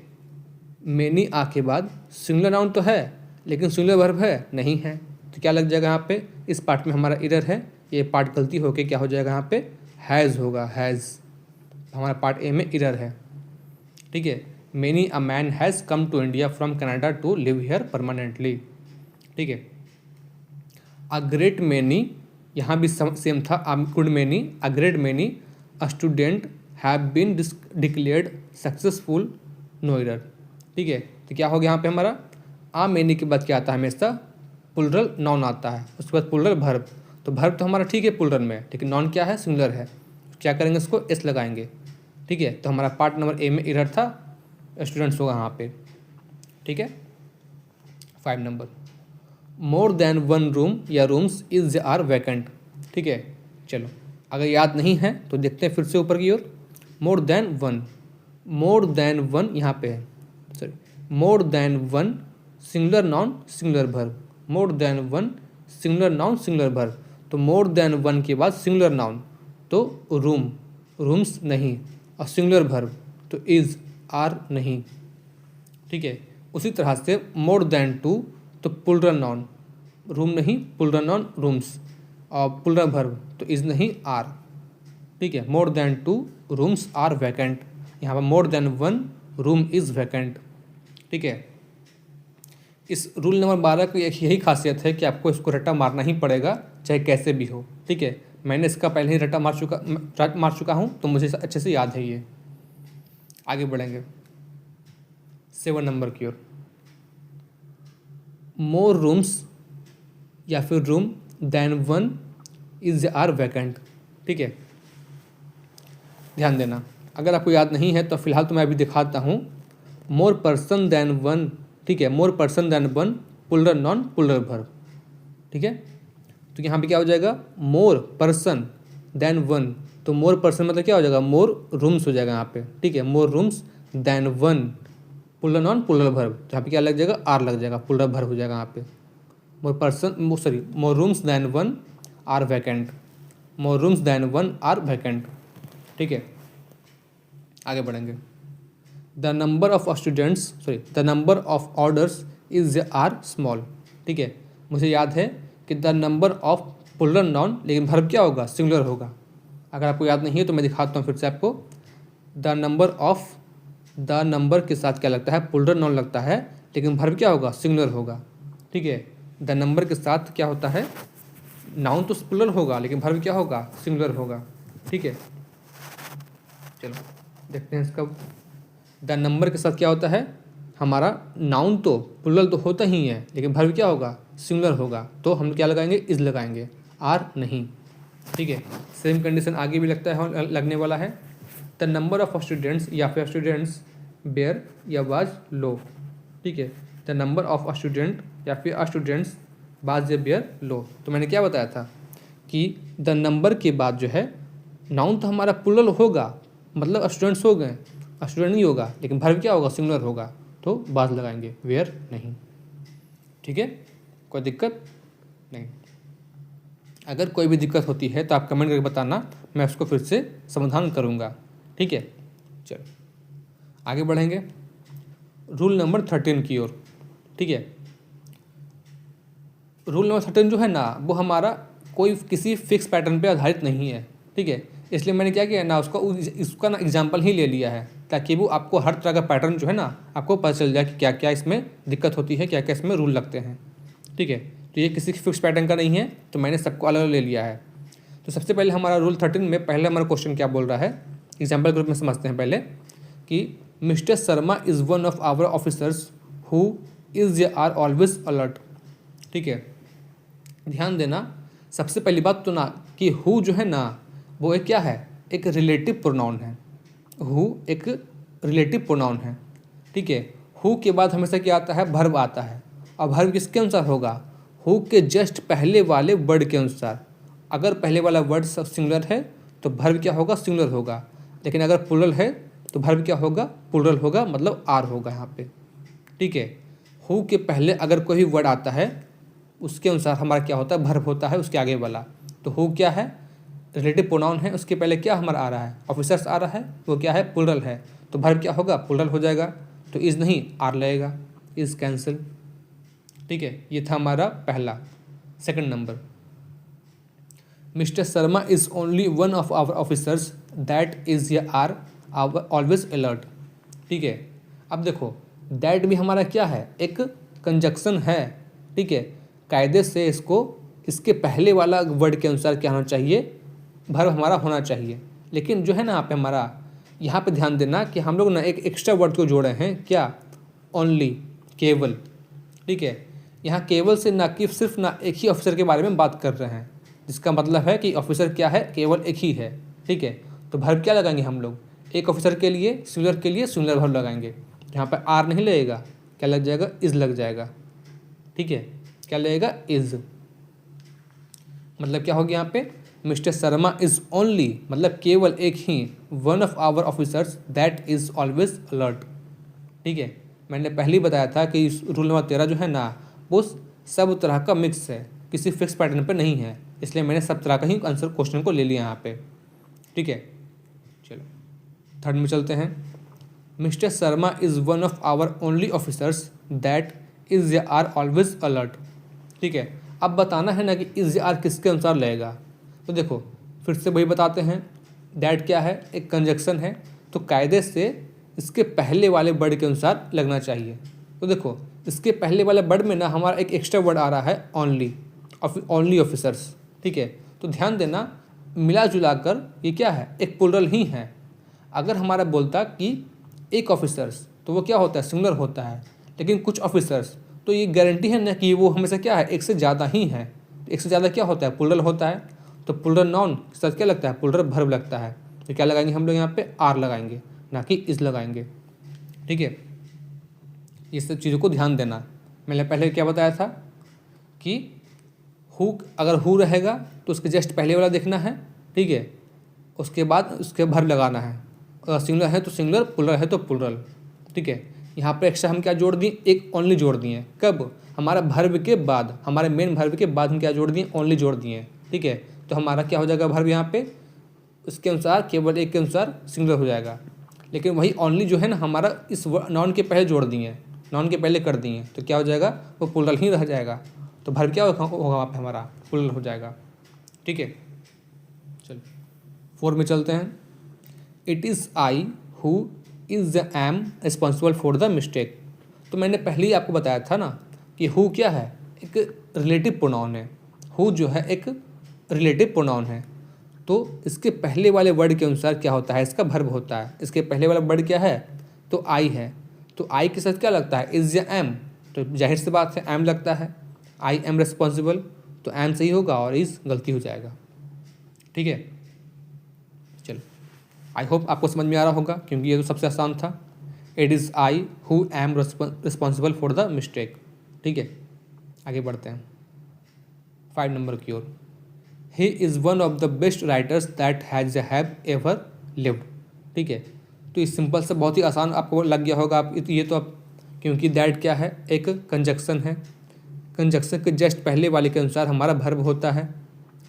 मेनी आ के बाद सिंगुलर नाउन तो है लेकिन सिंगुलर वर्ब है नहीं है, तो क्या लग जाएगा यहाँ पे, इस पार्ट में हमारा एरर है, ये पार्ट गलती होके क्या हो जाएगा यहाँ पे, हैज़ होगा, हैज़। हमारा पार्ट ए में एरर है। ठीक है, many a man has come to India from Canada to live here permanently. ठीक है, अ ग्रेट मेनी यहाँ भी सेम था, a good many a great many a student have been declared successful no error. ठीक है, तो क्या हो गया यहाँ पे हमारा, आ मेनी के बाद क्या आता है, हमेशा पुलरल नाउन आता है, उसके बाद पुलरल वर्ब। तो वर्ब तो हमारा ठीक है पुलरल में, लेकिन नाउन क्या है, सिंगुलर है, क्या करेंगे इसको एस लगाएंगे। ठीक है, तो हमारा पार्ट नंबर ए में एरर था, स्टूडेंट्स होगा यहाँ पे। ठीक है, 5 नंबर, मोर देन वन रूम या रूम्स इज आर वैकेंट। ठीक है, चलो अगर याद नहीं है तो देखते हैं फिर से ऊपर की ओर, मोर देन वन यहाँ पे है, sorry, more than one singular noun singular verb, more than one singular noun singular verb. तो मोर देन वन के बाद सिंगुलर नाउन तो रूम, रूम्स नहीं, और सिंगुलर वर्ब तो इज आर नहीं। ठीक है, उसी तरह से मोर देन टू तो पुलरल नाउन, रूम नहीं पुलरल नाउन रूम्स, और पुलरल वर्ब तो इज नहीं आर। ठीक है, more than two rooms are vacant, यहाँ पर मोर than one room is vacant. ठीक है, इस रूल नंबर 12 की एक यही खासियत है कि आपको इसको रट्टा मारना ही पड़ेगा चाहे कैसे भी हो। ठीक है, मैंने इसका पहले ही रट्टा मार चुका हूँ तो मुझे अच्छे से याद है ये। आगे बढ़ेंगे 7 नंबर की ओर, मोर रूम्स या फिर room than one is are vacant. ठीक है, ध्यान देना, अगर आपको याद नहीं है तो फिलहाल तो मैं अभी दिखाता हूँ, मोर पर्सन देन वन। ठीक है, more person than one plural noun plural verb. ठीक है, तो यहाँ पे क्या हो जाएगा, मोर पर्सन देन वन। तो मोर पर्सन मतलब क्या हो जाएगा, मोर रूम्स हो जाएगा यहाँ पे, ठीक है, more rooms than one, plural noun plural verb. तो यहाँ पे क्या लग जाएगा, आर लग जाएगा, पुलर वर्ब हो जाएगा यहाँ पे। More person sorry more rooms than one are vacant, more rooms than one are vacant, ठीक है। आगे बढ़ेंगे। The number of students sorry the number of orders is are small, ठीक है। मुझे याद है कि the number of plural noun, लेकिन वर्ब क्या होगा, सिंगुलर होगा। अगर आपको याद नहीं है तो मैं दिखाता हूँ फिर से आपको। द नंबर के साथ क्या लगता है, पुलर नाउन लगता है, लेकिन वर्ब क्या होगा, सिंगुलर होगा, ठीक है। द नंबर के साथ क्या होता है, नाउन तो पुलर होगा लेकिन वर्ब क्या होगा, सिंगुलर होगा, ठीक है। चलो देखते हैं इसका। द नंबर के साथ क्या होता है, हमारा नाउन तो प्लुरल तो होता ही है, लेकिन वर्ब क्या होगा, सिंगुलर होगा। तो हम क्या लगाएंगे, इज लगाएंगे, आर नहीं, ठीक है। सेम कंडीशन आगे भी लगने वाला है। द नंबर ऑफ स्टूडेंट्स या फिर स्टूडेंट्स बेयर या वाज लो, ठीक है। द नंबर ऑफ स्टूडेंट या फिर स्टूडेंट्स बाज या बेयर लो। तो मैंने क्या बताया था कि द नंबर के बाद जो है नाउन तो हमारा प्लुरल होगा, मतलब स्टूडेंट्स हो गए, स्टूडेंट नहीं होगा, लेकिन वर्ब क्या होगा, सिंगुलर होगा, तो बाज लगाएंगे, वेयर नहीं, ठीक है। कोई दिक्कत नहीं। अगर कोई भी दिक्कत होती है तो आप कमेंट करके बताना, मैं उसको फिर से समाधान करूँगा, ठीक है। चलो आगे बढ़ेंगे रूल नंबर 13 की ओर, ठीक है। रूल नंबर 13 जो है ना, वो हमारा कोई किसी फिक्स पैटर्न पे आधारित नहीं है, ठीक है। इसलिए मैंने क्या किया ना, इसका ना एग्जाम्पल ही ले लिया है, ताकि वो आपको हर तरह का पैटर्न जो है ना आपको पता चल जाए कि क्या क्या इसमें दिक्कत होती है, क्या क्या इसमें रूल लगते हैं, ठीक है। तो ये किसी फिक्स पैटर्न का नहीं है, तो मैंने सबको अलग अलग ले लिया है। तो सबसे पहले हमारा रूल 13 में पहले हमारा क्वेश्चन क्या बोल रहा है, एग्जाम्पल ग्रुप में समझते हैं पहले कि mister Sharma is one of our officers who is are always alert, ठीक है। ध्यान देना, सबसे पहली बात तो ना कि हु जो है ना वो एक क्या है, एक रिलेटिव प्रोनाउन है। हु एक रिलेटिव प्रोनाउन है, ठीक है। हु के बाद हमेशा क्या आता है, वर्ब आता है। और वर्ब किसके अनुसार होगा, हु के जस्ट पहले वाले वर्ड के अनुसार। अगर पहले वाला वर्ड सिंगुलर है तो वर्ब क्या होगा, सिंगुलर होगा, लेकिन अगर प्लुरल है तो वर्ब क्या होगा, प्लुरल होगा, मतलब आर होगा यहाँ पे, ठीक है। हु के पहले अगर कोई वर्ड आता है उसके अनुसार हमारा क्या होता है, वर्ब होता है उसके आगे वाला। तो हु क्या है, रिलेटिव प्रोनाउन है, उसके पहले क्या हमारा आ रहा है, ऑफिसर्स आ रहा है, वो क्या है, प्लुरल है, तो वर्ब क्या होगा, प्लुरल हो जाएगा। तो इज़ नहीं, आर लगेगा, इज़ कैंसिल, ठीक है। ये था हमारा पहला। Second number, mister Sharma is only one of our officers that is या आर ऑलवेज अलर्ट, ठीक है। अब देखो दैट भी हमारा क्या है, एक कंजक्शन है, ठीक है। कायदे से इसको इसके पहले वाला वर्ड के अनुसार क्या होना चाहिए, वर्ब हमारा होना चाहिए। लेकिन जो है ना यहाँ पे ध्यान देना कि हम लोग ना एक एक्स्ट्रा वर्ड को जोड़े हैं, क्या, ओनली, केवल, ठीक है। यहाँ केवल से ना कि सिर्फ ना एक ही ऑफिसर के बारे में बात कर रहे हैं, जिसका मतलब है कि ऑफिसर क्या है, केवल एक ही है, ठीक है। तो वर्ब क्या लगाएंगे हम लोग, एक ऑफिसर के लिए सिंगुलर वर्ब लगाएंगे। यहाँ पर आर नहीं लगेगा, क्या लग जाएगा, इज़ लग जाएगा, ठीक है। क्या लगेगा, इज़, मतलब क्या हो गया यहाँ पे, मिस्टर शर्मा इज़ ओनली, मतलब केवल एक ही, one of our officers that is always alert, ठीक है। मैंने पहले ही बताया था कि रूल नंबर 13 जो है ना वो सब तरह का मिक्स है, किसी फिक्स पैटर्न पे नहीं है, इसलिए मैंने सब तरह का ही आंसर क्वेश्चन को ले लिया यहाँ पे, ठीक है। चलो थर्ड में चलते हैं। Mister Sharma is one of our only officers that is are always alert, ठीक है। अब बताना है ना कि इज़ आर किसके अनुसार लगेगा। तो देखो फिर से वही बताते हैं, दैट क्या है, एक कंजक्शन है, तो कायदे से इसके पहले वाले वर्ड के अनुसार लगना चाहिए। तो देखो इसके पहले वाले वर्ड में ना हमारा एक एक्स्ट्रा वर्ड आ रहा है, ओनली ऑफिसर्स, ठीक है। तो ध्यान देना, मिला जुला कर ये क्या है, एक प्लुरल ही है। अगर हमारा बोलता कि एक ऑफिसर्स तो वो क्या होता है, सिंगुलर होता है, लेकिन कुछ ऑफिसर्स तो ये गारंटी है ना कि वो हमेशा क्या है, एक से ज़्यादा ही है। एक से ज़्यादा क्या होता है, प्लुरल होता है। तो प्लुरल नाउन के साथ क्या लगता है, प्लुरल वर्ब लगता है। तो क्या लगाएंगे हम लोग यहाँ पे, आर लगाएंगे, ना कि इज़ लगाएंगे, ठीक है। ये सब चीज़ों को ध्यान देना। मैंने पहले क्या बताया था कि हु अगर हु रहेगा तो उसके जस्ट पहले वाला देखना है, ठीक है, उसके बाद उसके भर लगाना है। अगर सिंगुलर है तो सिंगुलर, प्लुरल है तो प्लुरल, ठीक है। यहाँ पर एक्स्ट्रा हम क्या जोड़ दिए, एक ओनली जोड़ दिए। कब? हमारा भर्व के बाद, हमारे मेन भर्व के बाद हम क्या जोड़ दिए, ओनली जोड़ दिए, ठीक है। तो हमारा क्या हो जाएगा भर्व यहाँ पे, उसके अनुसार केवल एक के अनुसार सिंगुलर हो जाएगा। लेकिन वही ओनली जो है ना हमारा इस नाउन के पहले जोड़ दिए, नाउन के पहले कर दिए, तो क्या हो जाएगा, वो प्लुरल ही रह जाएगा। तो भर्व क्या होगा वहाँ पे हमारा प्लुरल हो जाएगा, ठीक है। चलो 4 में चलते हैं। It is I who is M responsible for the mistake. तो मैंने पहले ही आपको बताया था ना कि हु क्या है, एक रिलेटिव प्रोनाउन है। हु जो है एक रिलेटिव प्रोनाउन है, तो इसके पहले वाले वर्ड के अनुसार क्या होता है, इसका भर्ब होता है। इसके पहले वाला वर्ड क्या है, तो आई है। तो आई के साथ क्या लगता है, इज़ या एम, तो जाहिर सी बात है एम लगता है। आई एम रिस्पॉन्सिबल, तो एम सही होगा और इज़ गलती हो जाएगा, ठीक है। चलो आई होप आपको समझ में आ रहा होगा, क्योंकि ये तो सबसे आसान था। It is I who am responsible for the mistake, ठीक है। आगे बढ़ते हैं 5 नंबर की ओर। He is one of the best writers that has have ever lived, ठीक है। तो इस सिंपल से बहुत ही आसान आपको लग गया होगा। आप ये तो आप, क्योंकि दैट क्या है, एक कंजक्शन है। कंजक्शन के जस्ट पहले वाले के अनुसार हमारा भर्ब होता है,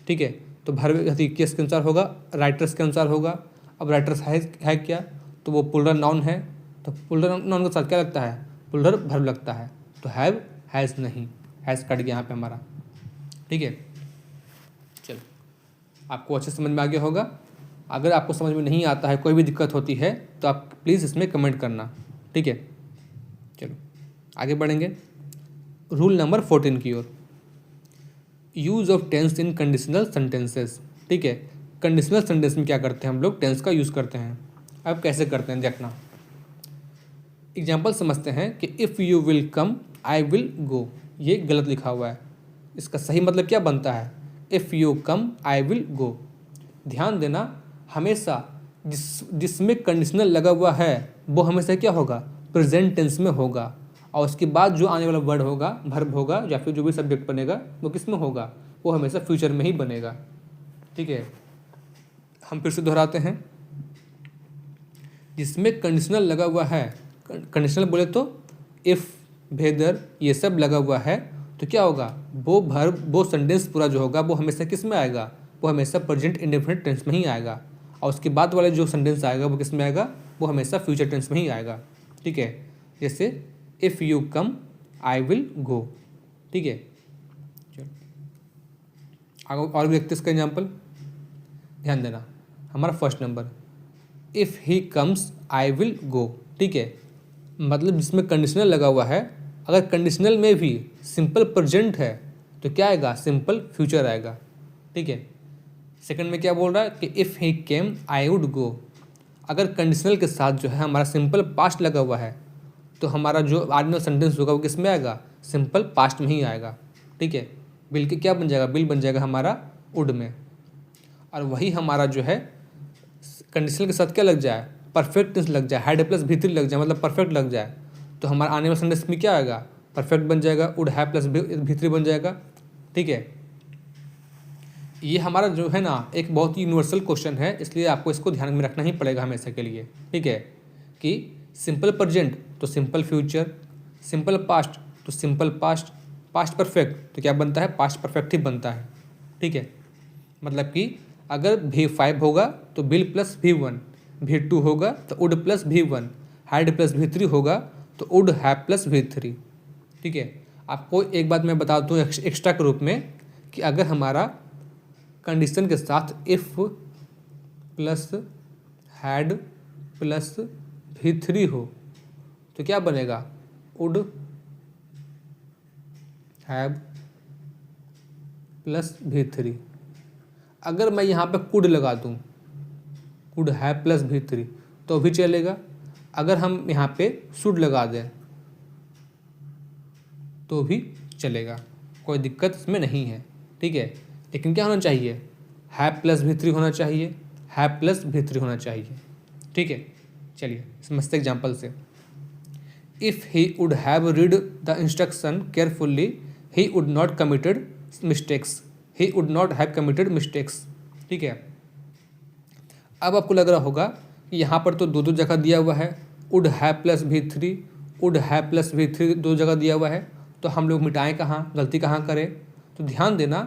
ठीक है। तो भर्ब किसके अनुसार होगा, राइटर्स के अनुसार होगा। अब राइटर्स है क्या, तो वो प्लुरल नाउन है। तो प्लुरल नाउन के साथ क्या लगता है, प्लुरल भर्ब लगता है। तो हैव, हैज़ नहीं, हैज़ कट गया यहाँ पे हमारा, ठीक है। चलो आपको अच्छे समझ में आ गया होगा। अगर आपको समझ में नहीं आता है, कोई भी दिक्कत होती है, तो आप प्लीज़ इसमें कमेंट करना, ठीक है। चलो आगे बढ़ेंगे रूल नंबर 14 की ओर। Use of tense in conditional sentences, ठीक है। कंडीशनल सेंटेंस में क्या करते हैं हम लोग, टेंस का यूज़ करते हैं। अब कैसे करते हैं देखना। एग्जाम्पल समझते हैं कि if you will come I will go, ये गलत लिखा हुआ है। इसका सही मतलब क्या बनता है, if you come I will go. ध्यान देना, हमेशा जिसमें कंडीशनल लगा हुआ है वो हमेशा क्या होगा, प्रेजेंट टेंस में होगा। और उसके बाद जो आने वाला वर्ड होगा, भर्ब होगा, या फिर जो भी सब्जेक्ट बनेगा वो किस में होगा, वो हमेशा फ्यूचर में ही बनेगा, ठीक है। हम फिर से दोहराते हैं, जिसमें कंडीशनल लगा हुआ है, कंडीशनल बोले तो इफ़, वेदर, ये सब लगा हुआ है, तो क्या होगा, वो भर्ब, वो सेंटेंस पूरा जो होगा वो हमेशा किस में आएगा, वो हमेशा प्रेजेंट इंडेफिनिट टेंस में ही आएगा। और उसके बाद वाला जो सेंटेंस आएगा वो किस में आएगा, वो हमेशा फ्यूचर टेंस में ही आएगा, ठीक है। जैसे if you come I will go, ठीक है। चलो आगे और भी देखते इसका एग्जाम्पल, ध्यान देना। हमारा first number, if he comes I will go, ठीक है। मतलब जिसमें कंडीशनल लगा हुआ है, अगर कंडीशनल में भी सिंपल प्रेजेंट है तो क्या आएगा, सिंपल फ्यूचर आएगा, ठीक है। सेकंड में क्या बोल रहा है कि if he came I would go. अगर कंडीशनल के साथ जो है हमारा सिंपल पास्ट लगा हुआ है, तो हमारा जो आर्डिनल सेंटेंस होगा वो किस में आएगा, सिंपल पास्ट में ही आएगा, ठीक है। बिल के क्या बन जाएगा, बिल बन जाएगा हमारा वुड में। और वही हमारा जो है कंडीशनल के साथ क्या लग जाए, परफेक्ट टेंस लग जाए, हैड प्लस भी3 लग जाए, मतलब परफेक्ट लग जाए, तो हमारा आने वाले सेंटेंस में क्या आएगा, परफेक्ट बन जाएगा, वुड हैव प्लस भी3 बन जाएगा, ठीक है। ये हमारा जो है ना एक बहुत ही यूनिवर्सल क्वेश्चन है, इसलिए आपको इसको ध्यान में रखना ही पड़ेगा हमेशा के लिए, ठीक है। कि सिंपल प्रेजेंट तो सिंपल फ्यूचर, सिंपल पास्ट तो सिंपल पास्ट, पास्ट परफेक्ट तो क्या बनता है, पास्ट परफेक्ट ही बनता है, ठीक है। मतलब कि अगर V5 होगा तो बिल प्लस V1, V2 होगा तो would plus V1, had plus V3 होगा तो वुड हैव प्लस V3, ठीक है। आपको एक बात मैं बता दूँ एक्स्ट्रा के रूप में, कि अगर हमारा कंडीशन के साथ if plus had plus V3 हो तो क्या बनेगा, वुड हैव प्लस V3। अगर मैं यहाँ पे कुड लगा दूँ, कुड हैव प्लस V3 तो भी चलेगा। अगर हम यहाँ पे शुड लगा दें तो भी चलेगा, कोई दिक्कत इसमें नहीं है, ठीक है। लेकिन क्या होना चाहिए, हैव प्लस V3 होना चाहिए, हैव प्लस V3 होना चाहिए, ठीक है। चलिए समझते एग्जाम्पल से। If he would have read the instruction carefully he would not committed mistakes, he would not have committed mistakes. ठीक है, अब आपको लग रहा होगा कि यहाँ पर तो दो दो जगह दिया हुआ है, would have plus V3, would have plus V3 दो जगह दिया हुआ है, तो हम लोग मिटाएं कहाँ, गलती कहाँ करें। तो ध्यान देना,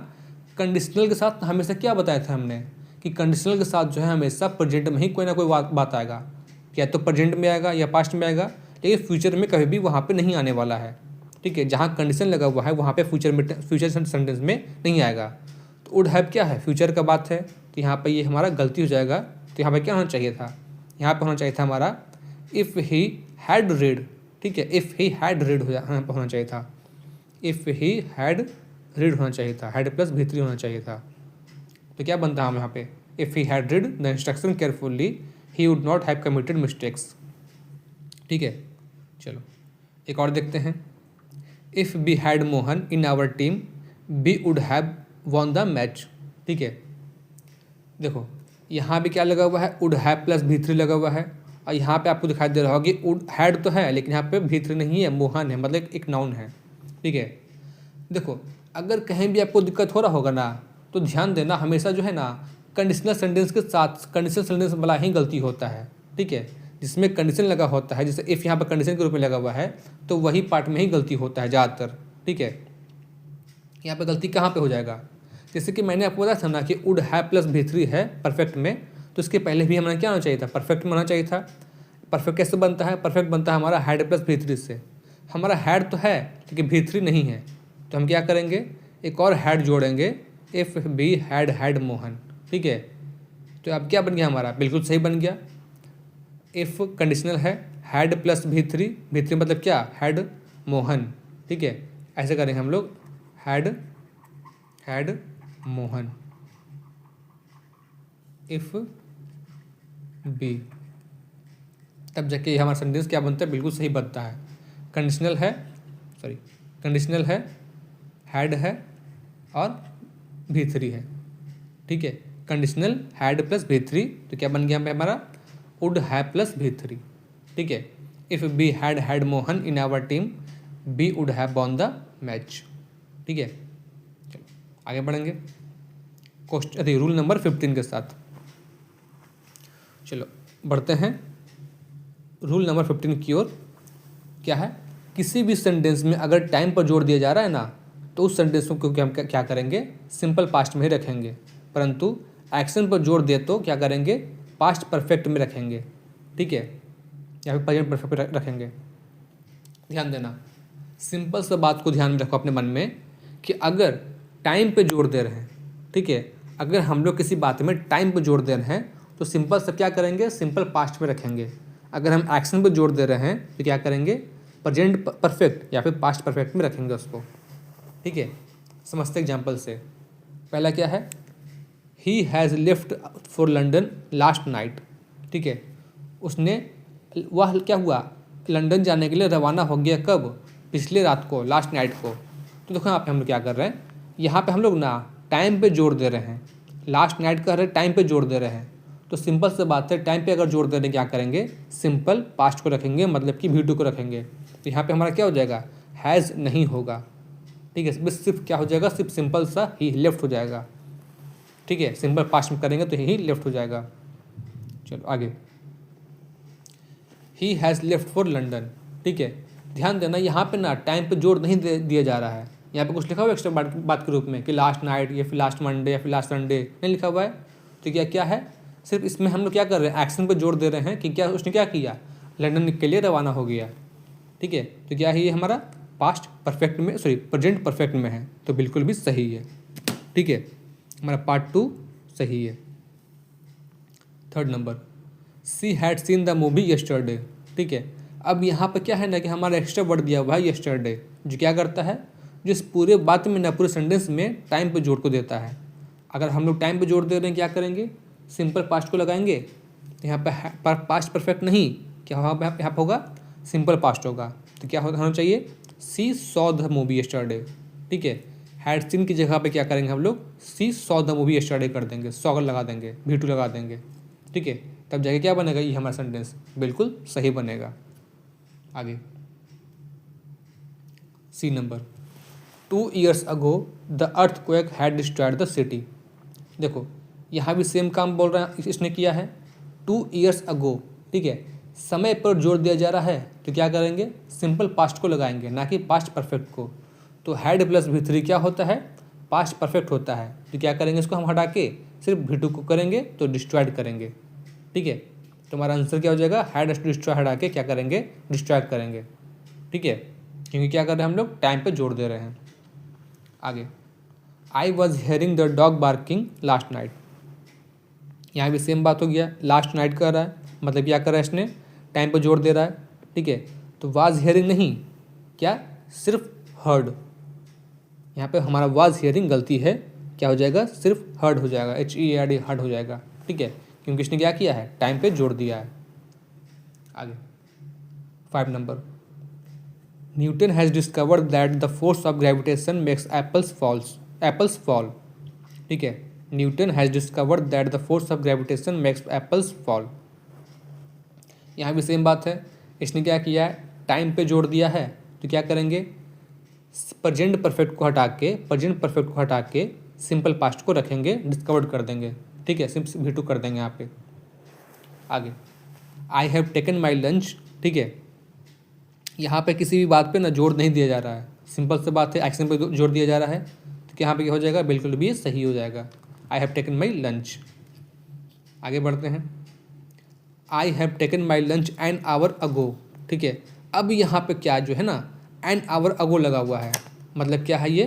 कंडीशनल के साथ हमेशा क्या बताया था हमने कि कंडीशनल के साथ जो है हमेशा प्रेजेंट में ही कोई ना कोई बात आएगा, या तो प्रेजेंट में आएगा या पास्ट में आएगा, लेकिन फ्यूचर में कभी भी वहाँ पे नहीं आने वाला है। ठीक है, जहाँ कंडीशन लगा हुआ है वहाँ पे फ्यूचर सेंटेंस में नहीं आएगा। तो वुड हैव क्या है, फ्यूचर का बात है, तो यहाँ पे ये हमारा गलती हो जाएगा। तो यहाँ पे क्या होना चाहिए था, यहाँ पे होना चाहिए था हमारा इफ़ ही हैड रेड। ठीक है, इफ़ ही हैड रेड होना चाहिए था, इफ़ ही हैड रीड होना चाहिए था, हैड प्लस V3 होना चाहिए था। तो क्या बनता है हम यहाँ पे, if he had read the instruction carefully he would not have committed mistakes. ठीक है, चलो एक और देखते हैं। If we had Mohan in our team we would have won the match. ठीक है, देखो यहाँ भी क्या लगा हुआ है, वुड हैव प्लस V3 लगा हुआ है, और यहाँ पे आपको दिखाई दे रहा होगा कि वुड हैड तो है लेकिन यहाँ पे V3 नहीं है, मोहन है, मतलब एक नाउन है। ठीक है, देखो अगर कहीं भी आपको दिक्कत हो रहा होगा ना, तो ध्यान देना हमेशा जो है ना कंडीशनल सेंटेंस के साथ कंडीशनल सेंटेंस वाला ही गलती होता है। ठीक है, जिसमें कंडीशन लगा होता है, जैसे इफ़ यहाँ पर कंडीशन के रूप में लगा हुआ है, तो वही पार्ट में ही गलती होता है ज़्यादातर। ठीक है, यहाँ पर गलती कहाँ पे हो जाएगा, जैसे कि मैंने आपको बताया था ना कि वुड हैव प्लस V3 है परफेक्ट में, तो इसके पहले भी हमारा क्या होना चाहिए था, परफेक्ट में होना चाहिए था। परफेक्ट कैसे बनता है, परफेक्ट बनता है हमारा हैड प्लस V3 से। हमारा हैड तो है लेकिन V3 नहीं है, तो हम क्या करेंगे, एक और हैड जोड़ेंगे, इफ़ बी हैड मोहन। ठीक है, तो अब क्या बन गया हमारा, बिल्कुल सही बन गया। इफ़ कंडीशनल है, हैड प्लस V3, V3 मतलब क्या, हैड मोहन। ठीक है, ऐसे करेंगे हम लोग, हैड मोहन इफ़ बी, तब जाके ये हमारा सेंटेंस क्या बनता है, बिल्कुल सही बनता है। कंडीशनल है, कंडीशनल है, हैड है और V3 है। ठीक है, कंडीशनल हैड प्लस V3, तो क्या बन गया हमारा, वुड हैव प्लस V3। ठीक है, if we had Mohan in our team we would have won the match. ठीक है, चलो आगे बढ़ेंगे क्वेश्चन रूल नंबर 15 के साथ। चलो बढ़ते हैं रूल नंबर 15 की ओर। क्या है, किसी भी सेंटेंस में अगर टाइम पर जोर दिया जा रहा है ना, तो उस सेंटेंस को हम क्या करेंगे, सिंपल पास्ट में ही रखेंगे, परंतु एक्शन पर जोर दे तो क्या करेंगे, पास्ट परफेक्ट में रखेंगे। ठीक है, या फिर प्रेजेंट परफेक्ट रखेंगे। ध्यान देना, सिंपल सा बात को ध्यान में रखो अपने मन में कि अगर टाइम पे जोर दे रहे हैं, ठीक है, अगर हम लोग किसी बात में टाइम पे जोर दे रहे हैं तो सिंपल से क्या करेंगे, सिंपल पास्ट में रखेंगे। अगर हम एक्शन पे जोर दे रहे हैं तो क्या करेंगे, प्रेजेंट परफेक्ट या फिर पास्ट परफेक्ट में रखेंगे उसको। ठीक है, समझते एग्जाम्पल से। पहला क्या है, he has left for London last night. ठीक है, उसने, वह क्या हुआ, लंदन जाने के लिए रवाना हो गया, कब, पिछले रात को, लास्ट नाइट को। तो देखो यहाँ पे हम लोग क्या कर रहे हैं, यहाँ पे हम लोग ना टाइम पे जोर दे रहे हैं, लास्ट नाइट कर रहे हैं, टाइम पे जोर दे रहे हैं। तो सिंपल से बात है, टाइम पे अगर जोर दे रहे हैं क्या करेंगे, सिंपल पास्ट को रखेंगे, मतलब कि V2 को रखेंगे। तो यहाँ पे हमारा क्या हो जाएगा, हैज़ नहीं होगा। ठीक है, बस सिर्फ क्या हो जाएगा, सिर्फ सिंपल सा ही लेफ्ट हो जाएगा। ठीक है, सिंपल पास्ट में करेंगे तो ही लेफ्ट हो जाएगा। चलो आगे, he has left for London. ठीक है, ध्यान देना यहाँ पे ना टाइम पे जोर नहीं दिया जा रहा है। यहाँ पे कुछ लिखा हुआ है एक्स्ट्रा बात के रूप में कि लास्ट नाइट या फिर लास्ट मंडे या फिर लास्ट संडे, नहीं लिखा हुआ है। तो क्या है, सिर्फ इसमें हम लोग क्या कर रहे हैं, एक्शन पे जोर दे रहे हैं कि क्या उसने क्या किया, लंदन के लिए रवाना हो गया। ठीक है, तो क्या है, ये हमारा पास्ट परफेक्ट में, प्रेजेंट परफेक्ट में है, तो बिल्कुल भी सही है। ठीक है, हमारा पार्ट 2 सही है। Third number, she had seen the movie yesterday. ठीक है, अब यहाँ पर क्या है ना कि हमारा एक्स्ट्रा वर्ड दिया हुआ है यस्टरडे, जो क्या करता है, जो इस पूरे बात में ना, पूरे सेंटेंस में टाइम पे जोर को देता है। अगर हम लोग टाइम पे जोर दे रहे हैं क्या करेंगे, सिंपल पास्ट को लगाएंगे। यहाँ पे पास्ट परफेक्ट नहीं, क्या वहाँ पे होगा, सिंपल पास्ट होगा। तो क्या होना चाहिए, सी सॉ द मूवी यस्टरडे। ठीक है, हैड सीन की जगह पे क्या करेंगे हम लोग, सी सॉ द मूवी यस्टरडे कर देंगे, सॉ लगा देंगे, V2 लगा देंगे। ठीक है, तब जाके क्या बनेगा, ये हमारा सेंटेंस बिल्कुल सही बनेगा। आगे सी number, 2 years ago the earthquake had destroyed the city. देखो यहाँ भी सेम काम बोल रहा है, इसने किया है 2 years ago, ठीक है। समय पर जोर दिया जा रहा है तो क्या करेंगे, सिंपल पास्ट को लगाएंगे, ना कि पास्ट परफेक्ट को। तो हैड प्लस V3 क्या होता है, पास्ट परफेक्ट होता है। तो क्या करेंगे, इसको हम हटा के सिर्फ V2 को करेंगे तो डिस्ट्रॉयड करेंगे, ठीक है। तो हमारा आंसर क्या हो जाएगा, हैड डिस्ट्रॉय हटा के क्या करेंगे, डिस्ट्रॉय करेंगे, ठीक है। क्योंकि क्या कर रहे हैं हम लोग, टाइम पे जोड़ दे रहे हैं। आगे, I was hearing the dog barking last night. यहाँ भी सेम बात हो गया, लास्ट नाइट कर रहा है, मतलब क्या कर रहा है, इसने टाइम पे जोड़ दे रहा है, ठीक है। तो वाज हियरिंग नहीं, क्या, सिर्फ हर्ड। यहाँ पे हमारा वाज हियरिंग गलती है, क्या हो जाएगा, सिर्फ हर्ड हो जाएगा, HEARD हर्ड हो जाएगा, ठीक है। क्योंकि इसने क्या किया है, टाइम पे जोड़ दिया है। आगे 5 number, Newton has discovered that the force of gravitation makes apples fall, ठीक है। Newton has discovered that the force of gravitation makes apples fall. यहाँ भी सेम बात है, इसने क्या किया है, टाइम पे जोड़ दिया है। तो क्या करेंगे, प्रेजेंट परफेक्ट को हटा के सिंपल पास्ट को रखेंगे, डिस्कवर्ड कर देंगे, ठीक है। सिर्फ V2 कर देंगे यहाँ पे। आगे, I have taken my lunch, ठीक है। यहाँ पे किसी भी बात पे ना जोर नहीं दिया जा रहा है, सिंपल से बात है, एक्शन पे जोर दिया जा रहा है। तो यहाँ पे क्या हो जाएगा, बिल्कुल भी सही हो जाएगा, I have taken my lunch. आगे बढ़ते हैं, I have taken my lunch an hour ago, ठीक है। अब यहाँ पे क्या जो है ना, एन आवर अगो लगा हुआ है, मतलब क्या है, ये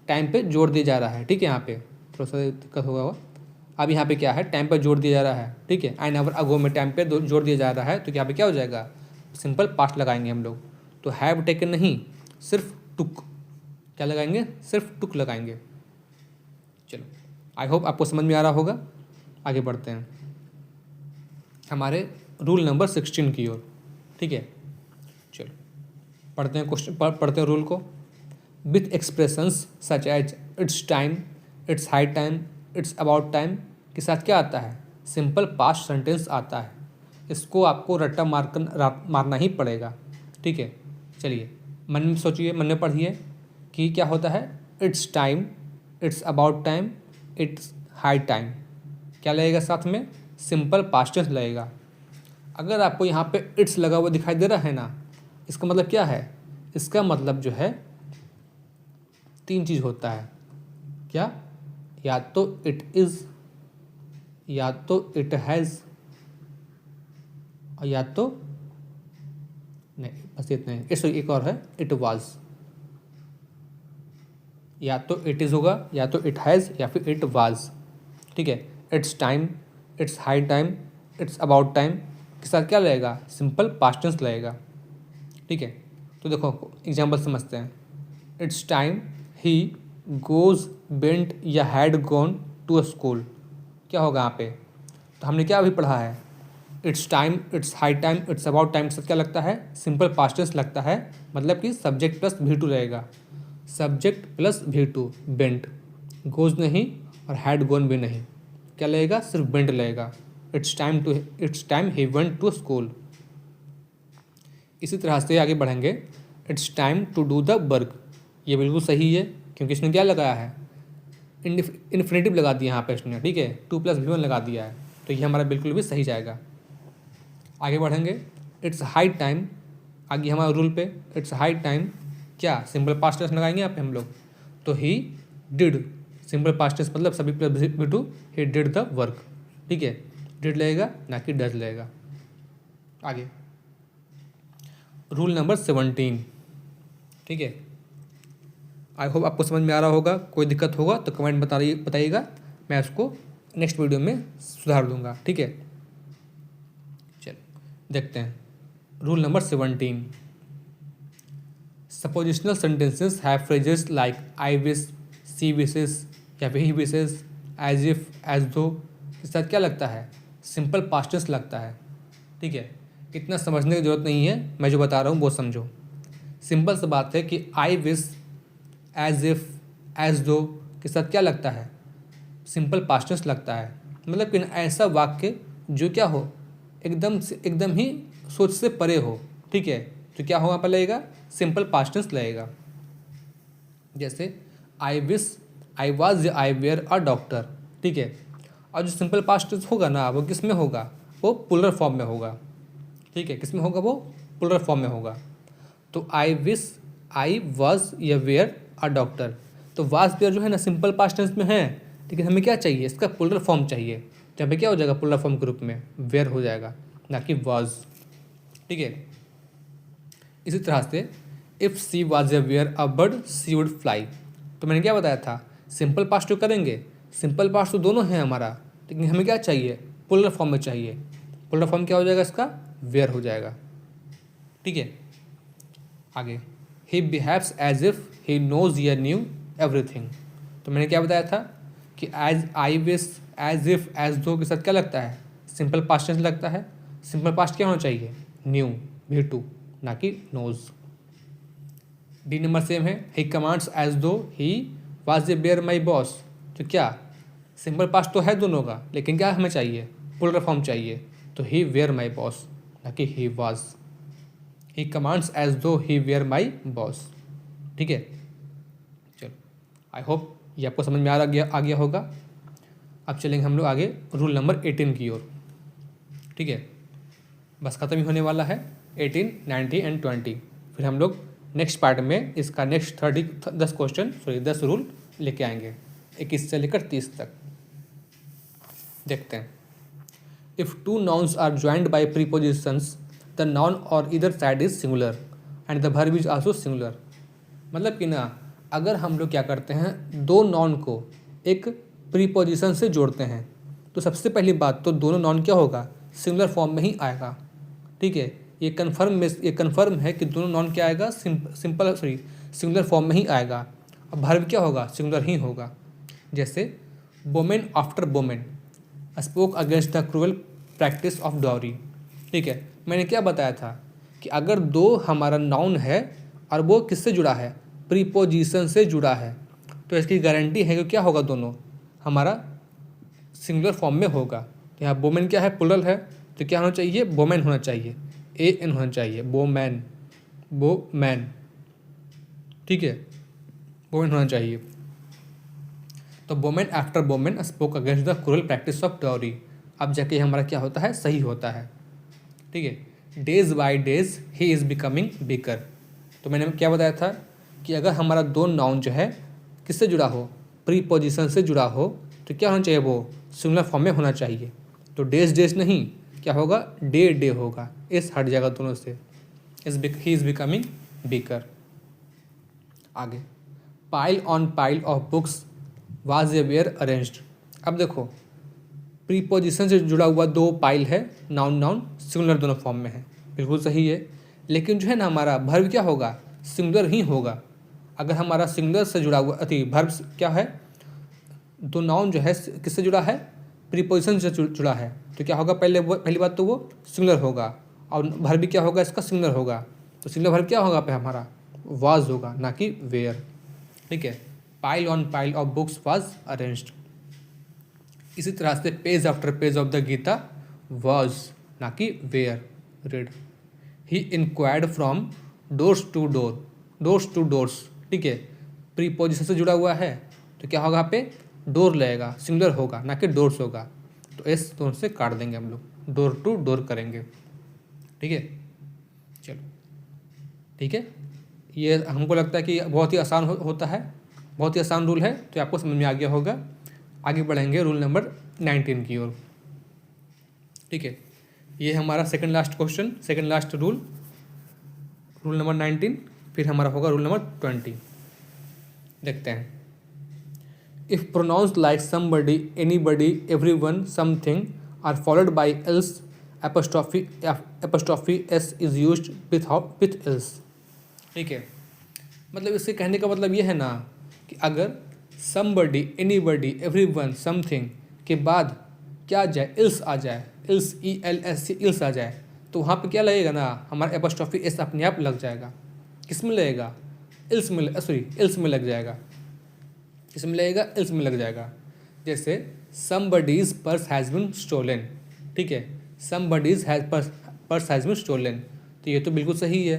टाइम पे जोर दिया जा रहा है, ठीक है। यहाँ पे थोड़ा सा दिक्कत होगा हुआ। अब यहाँ पे क्या है, टाइम पर जोर दिया जा रहा है, ठीक है। एन आवर अगो में टाइम पे जोर दिया जा रहा है, तो यहाँ पे क्या हो जाएगा, सिंपल पास्ट लगाएंगे हम लोग। तो हैव टेकन नहीं, सिर्फ टुक, क्या लगाएंगे, सिर्फ टुक लगाएंगे। चलो, आई होप आपको समझ में आ रहा होगा। आगे बढ़ते हैं हमारे रूल नंबर 16 की ओर, ठीक है। चलो पढ़ते हैं क्वेश्चन, पढ़ते हैं रूल को। With expressions such as it's time, it's high time, it's about time के साथ क्या आता है, सिंपल पास्ट सेंटेंस आता है। इसको आपको रट्टा मारना ही पड़ेगा, ठीक है। चलिए मन में सोचिए, मन में पढ़िए कि क्या होता है, it's time, it's about time, it's high time, क्या लगेगा साथ में, सिंपल पास्ट टेंस लगेगा। अगर आपको यहाँ पे इट्स लगा हुआ दिखाई दे रहा है ना, इसका मतलब क्या है, इसका मतलब जो है 3 चीज़ होता है, क्या, या तो इट इज़, या तो इट हैज़, और या तो नहीं, बस इतना ही। इस एक और है, इट वाज। या तो इट इज़ होगा, या तो इट हैज़, या फिर इट वाज, ठीक है। It's time, it's high time, it's about time के साथ क्या लगेगा, सिंपल पास्ट टेंस लगेगा, ठीक है। तो देखो एग्जाम्पल समझते हैं। It's time he goes bent या हैड गॉन टू स्कूल, क्या होगा यहाँ पे, तो हमने क्या अभी पढ़ा है, it's time, it's high time, it's about time सब क्या लगता है, सिंपल पास्ट टेंस लगता है, मतलब कि सब्जेक्ट प्लस V2 रहेगा, subject plus V2, bent, goes नहीं और हैड गॉन भी नहीं, क्या लगेगा, सिर्फ बेंट लगेगा। It's time he went to school. इसी तरह से आगे बढ़ेंगे, it's time to do the work, ये बिल्कुल सही है, क्योंकि इसने क्या लगाया है, इन्फिनेटिव लगा दिया यहाँ पे इसने, ठीक है, 2 + V1 लगा दिया है, तो ये हमारा बिल्कुल भी सही जाएगा। आगे बढ़ेंगे, इट्स हाई टाइम, आगे हमारे रूल पे, इट्स हाई टाइम, क्या, सिंपल पास्ट टेंस लगाएंगे यहाँ पे हम लोग, तो he did, simple past tense मतलब सभी plus V2, he did the work, ठीक है। डिड लगेगा, ना कि डज लगेगा। आगे रूल नंबर 17, ठीक है। आई होप आपको समझ में आ रहा होगा, कोई दिक्कत होगा तो कमेंट बताइएगा, मैं उसको नेक्स्ट वीडियो में सुधार दूंगा, ठीक है। चलो देखते हैं rule number 17। Suppositional sentences have phrases like I wish, she wishes, या फिर he wishes, as if, as though के साथ क्या लगता है, सिंपल पास्ट टेंस लगता है, ठीक है। इतना समझने की जरूरत नहीं है, मैं जो बता रहा हूँ वो समझो। सिंपल सी बात है कि I wish, as if, as though के साथ क्या लगता है, सिंपल पास्ट टेंस लगता है, मतलब कि ऐसा वाक्य जो क्या हो, एकदम ही सोच से परे हो, ठीक है। तो क्या होगा पर लगेगा, सिंपल पास्ट टेंस लगेगा। जैसे I wish, I was, I were a doctor, ठीक है। और जो सिंपल पास्ट होगा ना वो किस में होगा, वो पुलर फॉर्म में होगा, ठीक है। किस में होगा, वो पुलर फॉर्म में होगा। तो आई विश, आई वॉज या वेयर अ डॉक्टर, तो वाज वेयर जो है ना सिंपल पास्ट टेंस में है, लेकिन हमें क्या चाहिए, इसका पुलर फॉर्म चाहिए। जहाँ पे क्या हो जाएगा, पुलर फॉर्म के रूप में वेयर हो जाएगा, ना कि वॉज, ठीक है। इसी तरह से if she was uh were a bird she would fly, तो मैंने क्या बताया था, सिंपल पास्ट तो करेंगे, सिंपल पास्ट तो दोनों हैं हमारा, लेकिन हमें क्या चाहिए, पुलर फॉर्म में चाहिए। पुलर फॉर्म क्या हो जाएगा इसका, वेयर हो जाएगा, ठीक है। आगे, he behaves as if he knows या न्यू एवरीथिंग, तो मैंने क्या बताया था कि as, I wish, as if, as though के साथ क्या लगता है, सिंपल पास्ट टेंस लगता है। सिंपल पास्ट क्या होना चाहिए, न्यू, भी टू, ना कि नोज। डी नंबर सेम है, ही commands as though he was uh were my boss, तो क्या सिंपल पास्ट तो है दोनों का, लेकिन क्या हमें चाहिए, पुलर फॉर्म चाहिए, तो ही वेयर माई बॉस, ना कि he was. He commands as though he where my boss, ठीक है। चलो, आई होप ये आपको समझ में आ गया होगा। अब चलेंगे हम लोग आगे रूल नंबर 18 की ओर, ठीक है। बस खत्म ही होने वाला है 18, 19 एंड 20। फिर हम लोग नेक्स्ट पार्ट में इसका नेक्स्ट 10 रूल लेके आएंगे, 21 से लेकर 30 तक। देखते हैं। If two nouns are joined by prepositions the noun और इधर side is singular and the verb is also singular, मतलब कि ना अगर हम लोग क्या करते हैं, दो नाउन को एक प्रीपोजिशन से जोड़ते हैं, तो सबसे पहली बात तो दोनों नाउन क्या होगा, सिंगुलर फॉर्म में ही आएगा, ठीक है। ये कन्फर्म है कि दोनों नाउन क्या आएगा, सिंगुलर फॉर्म में ही आएगा। अब वर्ब क्या होगा, सिंगुलर ही होगा। जैसे women after women spoke against the cruel practice of dowry, ठीक है। मैंने क्या बताया था कि अगर दो हमारा नाउन है और वो किससे जुड़ा है, प्रीपोजिशन से जुड़ा है, तो इसकी गारंटी है कि क्या होगा, दोनों हमारा सिंगुलर फॉर्म में होगा। तो यहाँ वोमेन क्या है, प्लुरल है, तो क्या होना चाहिए, वोमेन होना चाहिए, एन होना चाहिए, वोमैन, ठीक है, वोमेन होना चाहिए। तो women after women spoke against the cruel practice of dowry, अब जाके हमारा क्या होता है, सही होता है, ठीक है। Days by days he is becoming beaker, तो मैंने क्या बताया था कि अगर हमारा दो नाउन जो है किससे जुड़ा हो, प्रीपोजिशन से जुड़ा हो, तो क्या होना चाहिए, वो सिंगुलर फॉर्म में होना चाहिए। तो डेज नहीं, क्या होगा, डे होगा, इस हट जाएगा दोनों से, ही इज़ बिकमिंग बिकर। आगे, pile on pile of books was uh were arranged, अब देखो प्रीपोजिशन से जुड़ा हुआ दो पाइल है, नाउन सिंगुलर दोनों फॉर्म में है, बिल्कुल सही है। लेकिन जो है ना हमारा वर्ब क्या होगा, सिंगुलर ही होगा। अगर हमारा सिंगुलर से जुड़ा हुआ वर्ब क्या है, तो नाउन जो है किससे जुड़ा है, प्रीपोजिशन से जुड़ा है, तो क्या होगा, पहली बात तो वो सिंगुलर होगा, और वर्ब भी क्या होगा, इसका सिंगुलर होगा। तो सिंगुलर वर्ब क्या होगा पे हमारा, वाज होगा, ना कि वेयर, ठीक है। Pile on pile of books was arranged. इसी तरह से page after page of the Gita was, ना कि were read. He inquired from doors to doors, ठीक है, प्रीपोजिशन से जुड़ा हुआ है, तो क्या होगा यहाँ पे, डोर लगेगा, सिंगुलर होगा, ना कि डोर्स होगा। तो इस दोनों से काट देंगे हम लोग, डोर टू डोर करेंगे, ठीक है। चलो, ठीक है, ये हमको लगता है कि बहुत ही आसान होता है, बहुत ही आसान रूल है, तो आपको समझ में आ गया होगा। आगे बढ़ेंगे रूल नंबर 19 की ओर, ठीक है। ये हमारा सेकंड लास्ट रूल नंबर 19, फिर हमारा होगा रूल नंबर 20। देखते हैं। If pronouns like somebody, anybody, everyone, something are followed by else apostrophe s is used with else, ठीक है। मतलब इससे कहने का मतलब ये है ना कि अगर समबडी, एनीबडी, एवरीवन, समथिंग के बाद क्या आ जाए, इल्स आ जाए, इल्स ELS इल्स आ जाए, तो वहाँ पे क्या लगेगा ना, हमारा एपोस्ट्रॉफी एस अपने आप लग जाएगा। किस में लगेगा, इल्स में लग जाएगा। किस में लगेगा, इल्स में लग जाएगा। जैसे somebody's purse has been stolen, ठीक है, somebody's purse has been stolen, तो ये तो बिल्कुल सही है,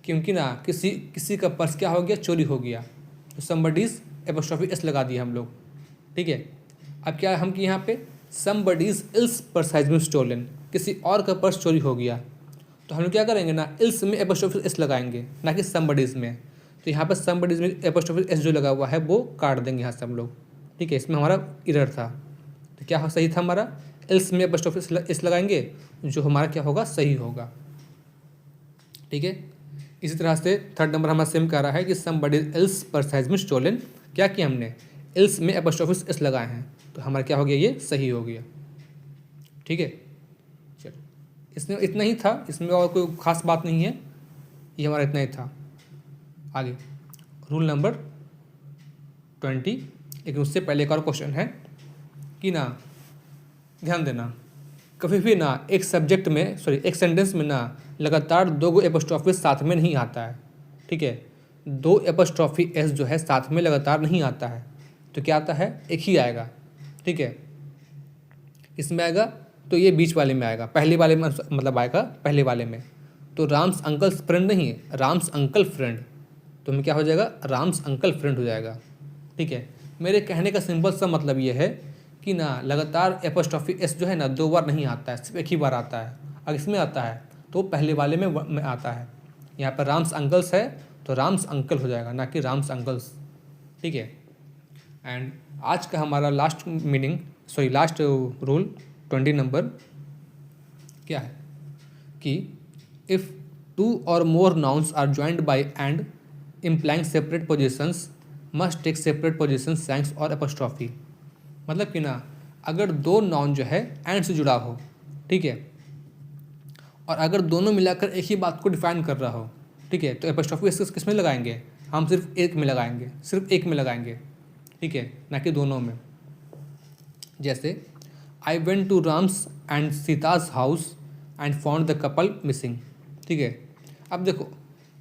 क्योंकि ना किसी का पर्स क्या हो गया, चोरी हो गया, तो समबडीज एपोस्ट्रोफी एस लगा दिया हम लोग, ठीक है। अब क्या हम कि यहाँ पे somebody's else purse has been stolen, किसी और का पर्स चोरी हो गया, तो हम लोग क्या करेंगे ना, इल्स में एपोस्ट्रोफी एस लगाएंगे, ना कि समबडीज में। तो यहाँ पर समबडीज में एपोस्ट्रोफी एस जो लगा हुआ है वो काट देंगे यहाँ से हम लोग, ठीक है। इसमें हमारा एरर था, तो क्या सही था हमारा, इल्स में एपोस्ट्रोफी एस लगाएंगे, जो हमारा क्या होगा, सही होगा, ठीक है। इसी तरह से थर्ड नंबर हमारा सेम कह रहा है कि somebody's else purse has been stolen, क्या किया हमने, इल्स में एपोस्ट्रोफी एस लगाए हैं, तो हमारा क्या हो गया, ये सही हो गया, ठीक है। चलो, इसमें इतना ही था, इसमें और कोई खास बात नहीं है, ये हमारा इतना ही था। आगे रूल नंबर 20, लेकिन उससे पहले एक और क्वेश्चन है कि ना, ध्यान देना, कभी भी ना एक सब्जेक्ट में एक सेंटेंस में ना लगातार 2 एपोस्ट्रोफी साथ में नहीं आता है, ठीक है। 2 एपोस्ट्रोफी एस जो है साथ में लगातार नहीं आता है, तो क्या आता है, एक ही आएगा, ठीक है। इसमें आएगा तो ये बीच वाले में आएगा, पहले वाले में मतलब आएगा पहले वाले में, तो राम्स अंकल्स फ्रेंड नहीं है, राम्स अंकल फ्रेंड, तो में क्या हो जाएगा, राम्स अंकल फ्रेंड हो जाएगा, ठीक है। मेरे कहने का सिंपल सा मतलब ये है कि ना लगातार एपोस्ट्रोफी एस जो है ना 2 बार नहीं आता है, सिर्फ एक ही बार आता है। अगर इसमें आता है तो पहले वाले में आता है, यहाँ पर राम्स अंकल्स है तो राम्स अंकल हो जाएगा, ना कि राम्स अंकल्स, ठीक है। एंड आज का हमारा लास्ट रूल 20 नंबर क्या है कि if 2 or more nouns are joined by and implying separate positions must take separate position signs or apostrophe, मतलब कि ना अगर 2 नाउन जो है एंड से जुड़ा हो, ठीक है, और अगर दोनों मिलाकर एक ही बात को डिफाइन कर रहा हो, ठीक है, तो एपोस्ट्रॉफी किस में लगाएंगे, हम सिर्फ एक में लगाएंगे, सिर्फ एक में लगाएंगे, ठीक है, ना कि दोनों में। जैसे I went to Ram's and Sita's house and found the couple missing, ठीक है। अब देखो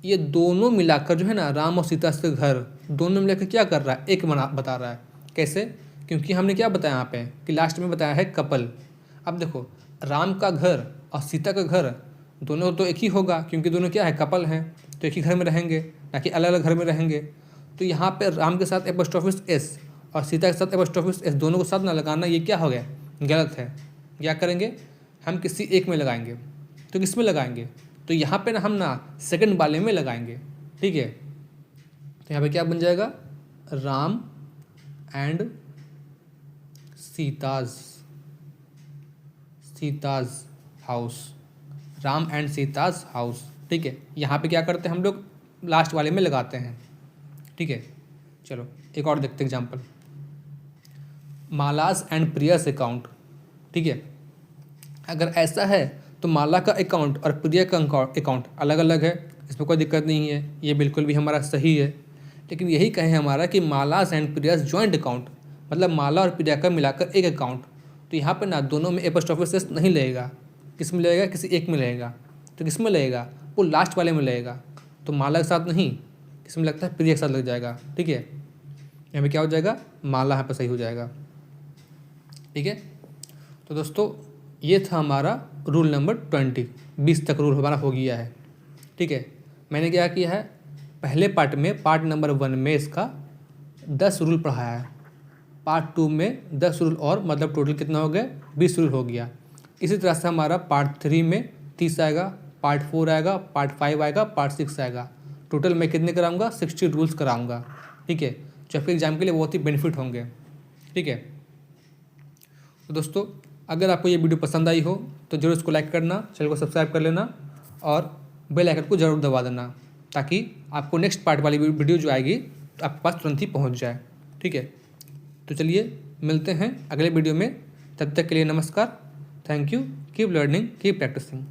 ये दोनों मिलाकर जो है ना, राम और सीता के घर दोनों मिलाकर क्या कर रहा है, एक बता रहा है। कैसे, क्योंकि हमने क्या बताया यहाँ पे कि लास्ट में बताया है कपल। अब देखो राम का घर और सीता का घर दोनों तो एक ही होगा, क्योंकि दोनों क्या है, कपल हैं, तो एक ही घर में रहेंगे, ना कि अलग अलग घर में रहेंगे। तो यहाँ पे राम के साथ एपोस्ट्रोफिस एस और सीता के साथ एपोस्ट्रोफिस एस दोनों को साथ ना लगाना, ये क्या हो गया, गलत है। क्या करेंगे, हम किसी एक में लगाएंगे, तो किस में लगाएंगे, तो यहाँ पे ना हम ना सेकंड वाले में लगाएंगे, ठीक है। तो यहाँ पे क्या बन जाएगा, Ram and Sita's house, Ram and Sita's house, ठीक है। यहाँ पे क्या करते हैं हम लोग, लास्ट वाले में लगाते हैं, ठीक है। चलो एक और देखते एग्जाम्पल, मालाज एंड प्रियास अकाउंट, ठीक है। अगर ऐसा है तो माला का अकाउंट और प्रिया का अकाउंट अलग अलग है, इसमें कोई दिक्कत नहीं है, ये बिल्कुल भी हमारा सही है। लेकिन यही कहें हमारा कि मालाज एंड प्रियास जॉइंट अकाउंट, मतलब माला और प्रिया का मिलाकर एक अकाउंट, तो यहाँ पे ना दोनों में एपोस्ट्रोफी एस नहीं लगेगा, किस में लगेगा, किसी एक में लगेगा। तो किस में लगेगा, वो लास्ट वाले में लगेगा, तो माला के साथ नहीं, किस में लगता है, प्रिया के साथ लग जाएगा, ठीक है। यहाँ पे क्या हो जाएगा, माला यहाँ पर सही हो जाएगा, ठीक है। तो दोस्तों ये था हमारा रूल नंबर 20 तक रूल हमारा हो गया है, ठीक है। मैंने क्या किया है, पहले पार्ट में, पार्ट नंबर 1 में इसका 10 रूल पढ़ाया है, पार्ट 2 में 10 रूल और, मतलब टोटल कितना हो गया, 20 रूल हो गया। इसी तरह से हमारा पार्ट 3 में 30 आएगा, पार्ट 4 आएगा, पार्ट 5 आएगा, पार्ट 6 आएगा। टोटल मैं कितने कराऊंगा, 60 रूल्स कराऊंगा, ठीक है, जो आपके एग्जाम के लिए बहुत ही बेनिफिट होंगे, ठीक है। तो दोस्तों अगर आपको ये वीडियो पसंद आई हो तो जरूर इसको लाइक करना, चैनल को सब्सक्राइब कर लेना और बेल आइकन को जरूर दबा देना, ताकि आपको नेक्स्ट पार्ट वाली वीडियो जो आएगी तो आपके पास तुरंत ही पहुंच जाए, ठीक है। तो चलिए मिलते हैं अगले वीडियो में, तब तक के लिए नमस्कार, thank you, keep learning, keep practising.